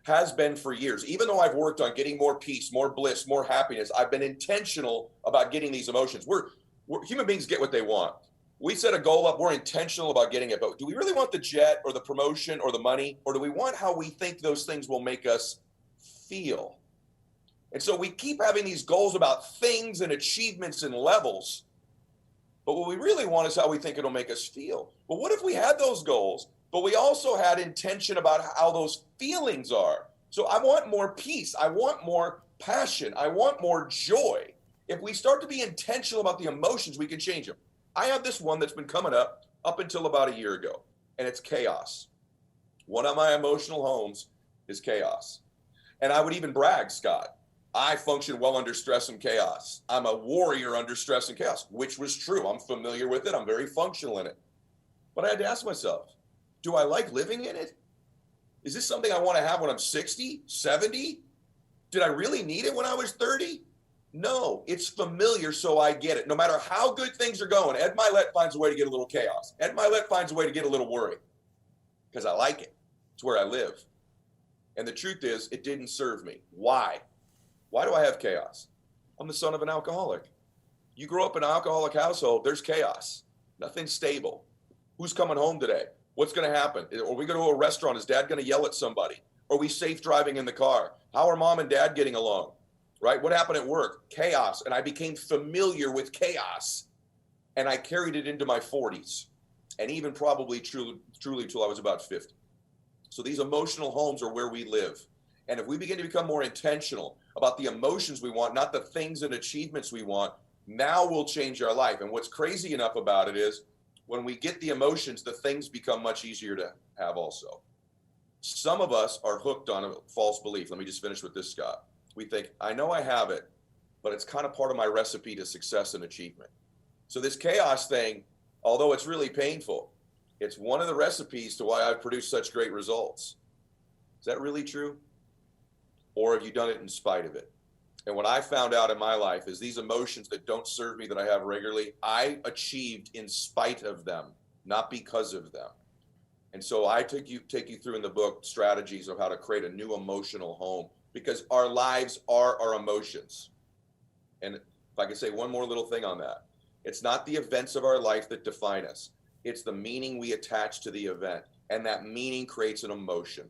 has been for years. Even though I've worked on getting more peace, more bliss, more happiness, I've been intentional about getting these emotions. We're human beings get what they want. We set a goal up, we're intentional about getting it, but do we really want the jet or the promotion or the money, or do we want how we think those things will make us feel? And so we keep having these goals about things and achievements and levels, but what we really want is how we think it'll make us feel. But what if we had those goals, but we also had intention about how those feelings are? So I want more peace, I want more passion, I want more joy. If we start to be intentional about the emotions, we can change them. I have this one that's been coming up until about a year ago, and it's chaos. One of my emotional homes is chaos. And I would even brag, Scott, I function well under stress and chaos. I'm a warrior under stress and chaos, which was true. I'm familiar with it. I'm very functional in it. But I had to ask myself, do I like living in it? Is this something I want to have when I'm 60, 70? Did I really need it when I was 30? No, it's familiar, so I get it. No matter how good things are going, Ed Mylett finds a way to get a little chaos. Ed Mylett finds a way to get a little worry because I like it. It's where I live. And the truth is, it didn't serve me. Why? Why do I have chaos? I'm the son of an alcoholic. You grow up in an alcoholic household, there's chaos. Nothing's stable. Who's coming home today? What's going to happen? Are we going to a restaurant? Is dad going to yell at somebody? Are we safe driving in the car? How are mom and dad getting along? right? What happened at work? Chaos. And I became familiar with chaos. And I carried it into my 40s and even probably truly till I was about 50. So these emotional homes are where we live. And if we begin to become more intentional about the emotions we want, not the things and achievements we want, now we'll change our life. And what's crazy enough about it is when we get the emotions, the things become much easier to have also. Some of us are hooked on a false belief. Let me just finish with this, Scott. We think, I know I have it, but it's kind of part of my recipe to success and achievement. So this chaos thing, although it's really painful, it's one of the recipes to why I've produced such great results. Is that really true? Or have you done it in spite of it? And what I found out in my life is these emotions that don't serve me that I have regularly, I achieved in spite of them, not because of them. And so I take you through in the book strategies of how to create a new emotional home, because our lives are our emotions. And if I could say one more little thing on that, it's not the events of our life that define us. It's the meaning we attach to the event. And that meaning creates an emotion.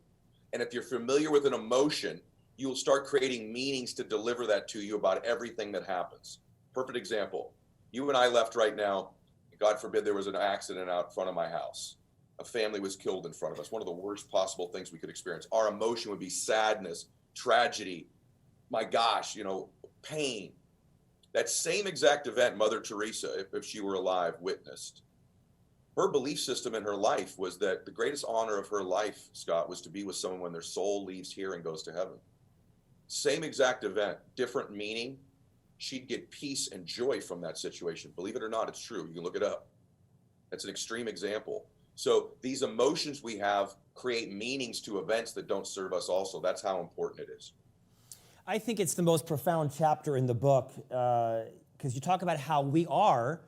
And if you're familiar with an emotion, you will start creating meanings to deliver that to you about everything that happens. Perfect example. You and I left right now. God forbid there was an accident out front of my house. A family was killed in front of us. One of the worst possible things we could experience. Our emotion would be sadness, tragedy, my gosh, pain. That same exact event, Mother Teresa, if she were alive, witnessed. Her belief system in her life was that the greatest honor of her life, Scott, was to be with someone when their soul leaves here and goes to heaven. Same exact event, different meaning. She'd get peace and joy from that situation. Believe it or not, it's true. You can look it up. That's an extreme example. So these emotions we have create meanings to events that don't serve us also. That's how important it is. I think it's the most profound chapter in the book because you talk about how we are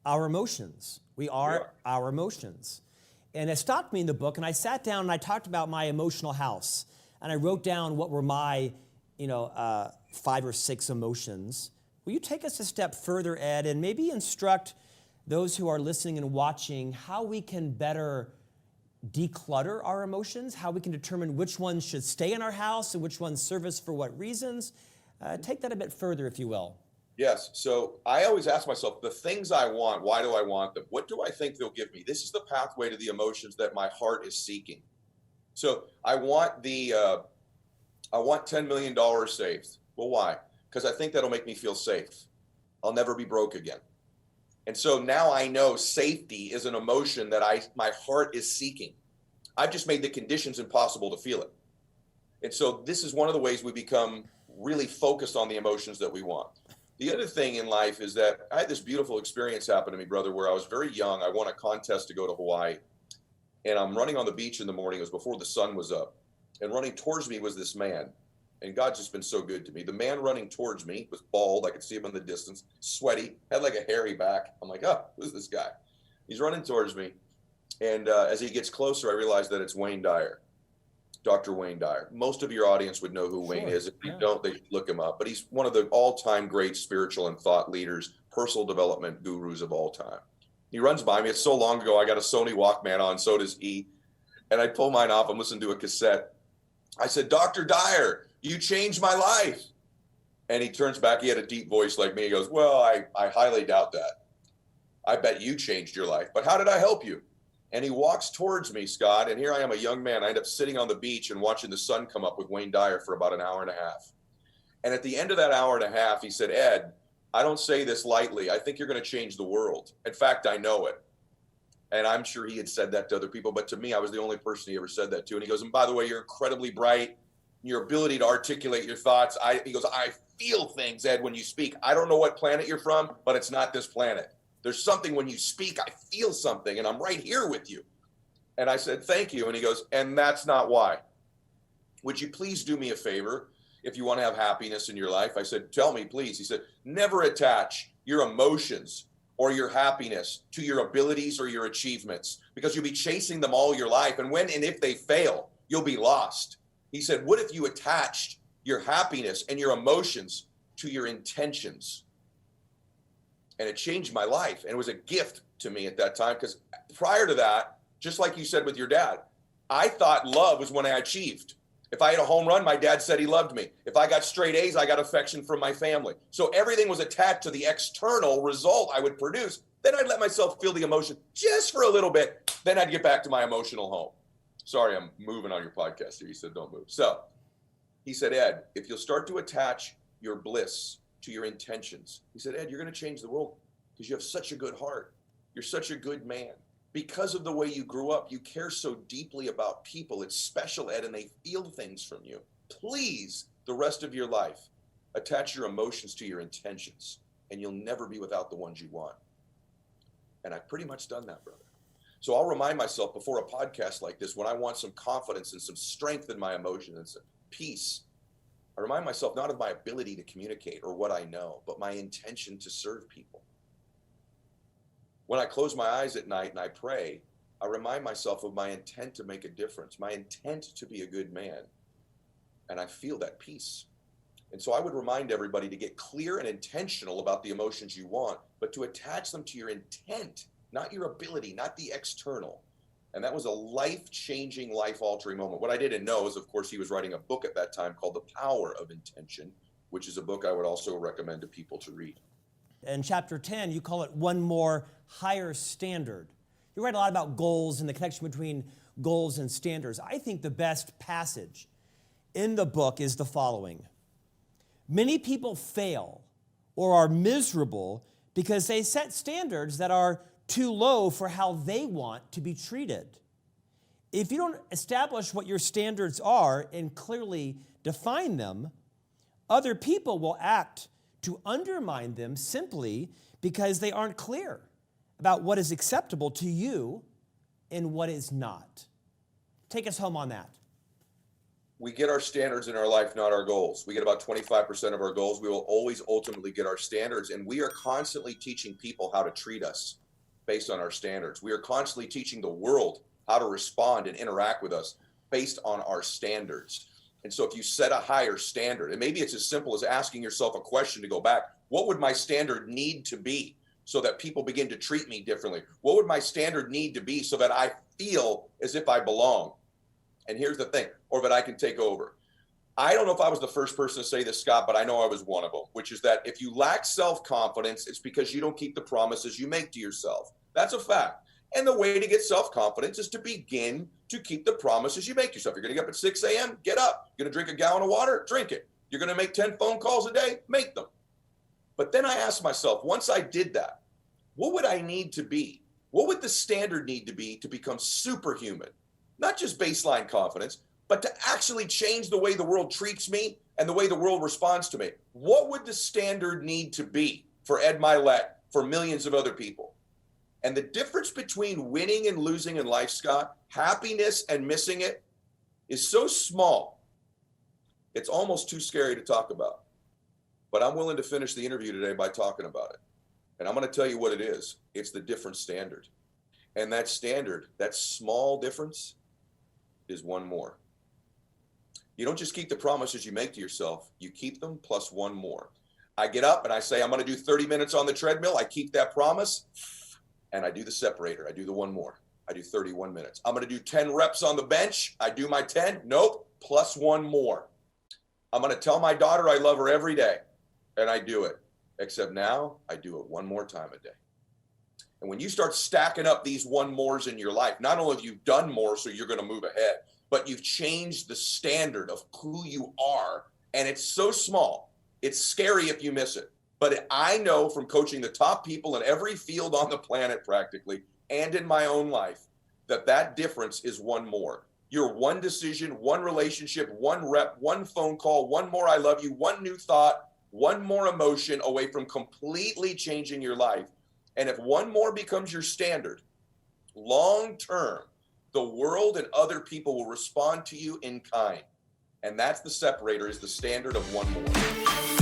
our emotions. We are our emotions. And it stopped me in the book, and I sat down and I talked about my emotional house. And I wrote down what were my, 5 or 6 emotions. Will you take us a step further, Ed, and maybe instruct those who are listening and watching how we can better declutter our emotions, how we can determine which ones should stay in our house and which ones serve us for what reasons? Take that a bit further, if you will. Yes. So I always ask myself, the things I want, why do I want them? What do I think they'll give me? This is the pathway to the emotions that my heart is seeking. So I want $10 million saved. Well, why? Because I think that'll make me feel safe. I'll never be broke again. And so now I know safety is an emotion that my heart is seeking. I've just made the conditions impossible to feel it. And so this is one of the ways we become really focused on the emotions that we want. The other thing in life is that I had this beautiful experience happen to me, brother, where I was very young. I won a contest to go to Hawaii. And I'm running on the beach in the morning. It was before the sun was up. And running towards me was this man. And God's just been so good to me. The man running towards me was bald. I could see him in the distance, sweaty, had like a hairy back. I'm like, oh, who's this guy? He's running towards me. And as he gets closer, I realize that it's Wayne Dyer, Dr. Wayne Dyer. Most of your audience would know who Wayne is. If you don't, they should look him up. But he's one of the all-time great spiritual and thought leaders, personal development gurus of all time. He runs by me. It's so long ago. I got a Sony Walkman on. So does he. And I pull mine off. I'm listening to a cassette. I said, Dr. Dyer, you changed my life. And he turns back. He had a deep voice like me. He goes, well, I highly doubt that. I bet you changed your life. But how did I help you? And he walks towards me, Scott. And here I am, a young man. I end up sitting on the beach and watching the sun come up with Wayne Dyer for about an hour and a half. And at the end of that hour and a half, he said, Ed, I don't say this lightly. I think you're going to change the world. In fact, I know it. And I'm sure he had said that to other people, but to me, I was the only person he ever said that to. And he goes, and by the way, you're incredibly bright. Your ability to articulate your thoughts. He goes, I feel things, Ed, when you speak. I don't know what planet you're from, but it's not this planet. There's something when you speak, I feel something, and I'm right here with you. And I said, thank you. And he goes, and that's not why. Would you please do me a favor if you want to have happiness in your life? I said, tell me, please. He said, never attach your emotions or your happiness to your abilities or your achievements, because you'll be chasing them all your life. And when and if they fail, you'll be lost. He said, what if you attached your happiness and your emotions to your intentions? And it changed my life. And it was a gift to me at that time, because prior to that, just like you said with your dad, I thought love was when I achieved. If I had a home run, my dad said he loved me. If I got straight A's, I got affection from my family. So everything was attached to the external result I would produce. Then I'd let myself feel the emotion just for a little bit. Then I'd get back to my emotional home. Sorry, I'm moving on your podcast here. You said don't move. So he said, Ed, if you'll start to attach your bliss to your intentions, he said, Ed, you're going to change the world because you have such a good heart. You're such a good man. Because of the way you grew up, you care so deeply about people. It's special, Ed, and they feel things from you. Please, the rest of your life, attach your emotions to your intentions, and you'll never be without the ones you want. And I've pretty much done that, brother. So I'll remind myself before a podcast like this, when I want some confidence and some strength in my emotions and some peace, I remind myself not of my ability to communicate or what I know, but my intention to serve people. When I close my eyes at night and I pray, I remind myself of my intent to make a difference, my intent to be a good man, and I feel that peace. And so I would remind everybody to get clear and intentional about the emotions you want, but to attach them to your intent, not your ability, not the external. And that was a life-changing, life-altering moment. What I didn't know is, of course, he was writing a book at that time called The Power of Intention, which is a book I would also recommend to people to read. In chapter 10, you call it one more higher standard. You write a lot about goals and the connection between goals and standards. I think the best passage in the book is the following. Many people fail or are miserable because they set standards that are too low for how they want to be treated. If you don't establish what your standards are and clearly define them, other people will act to undermine them simply because they aren't clear about what is acceptable to you and what is not. Take us home on that. We get our standards in our life, not our goals. We get about 25% of our goals. We will always ultimately get our standards, and we are constantly teaching people how to treat us based on our standards. We are constantly teaching the world how to respond and interact with us based on our standards. And so if you set a higher standard, and maybe it's as simple as asking yourself a question to go back, what would my standard need to be so that people begin to treat me differently? What would my standard need to be so that I feel as if I belong? And here's the thing, or that I can take over. I don't know if I was the first person to say this, Scott, but I know I was one of them, which is that if you lack self-confidence, it's because you don't keep the promises you make to yourself. That's a fact. And the way to get self-confidence is to begin to keep the promises you make to yourself. You're going to get up at 6 a.m., get up. You're going to drink a gallon of water, drink it. You're going to make 10 phone calls a day, make them. But then I asked myself, once I did that, what would I need to be? What would the standard need to be to become superhuman? Not just baseline confidence, but to actually change the way the world treats me and the way the world responds to me. What would the standard need to be for Ed Mylett, for millions of other people? And the difference between winning and losing in life, Scott, happiness and missing it, is so small, it's almost too scary to talk about. But I'm willing to finish the interview today by talking about it. And I'm going to tell you what it is. It's the different standard. And that standard, that small difference, is one more. You don't just keep the promises you make to yourself, you keep them plus one more. I get up and I say, I'm going to do 30 minutes on the treadmill. I keep that promise. And I do the separator. I do the one more. I do 31 minutes. I'm going to do 10 reps on the bench. I do my 10. Nope. Plus one more. I'm going to tell my daughter I love her every day. And I do it. Except now I do it one more time a day. And when you start stacking up these one mores in your life, not only have you done more so you're going to move ahead, but you've changed the standard of who you are. And it's so small. It's scary if you miss it. But I know from coaching the top people in every field on the planet practically, and in my own life, that that difference is one more. You're one decision, one relationship, one rep, one phone call, one more I love you, one new thought, one more emotion away from completely changing your life. And if one more becomes your standard, long term, the world and other people will respond to you in kind. And that's the separator, is the standard of one more.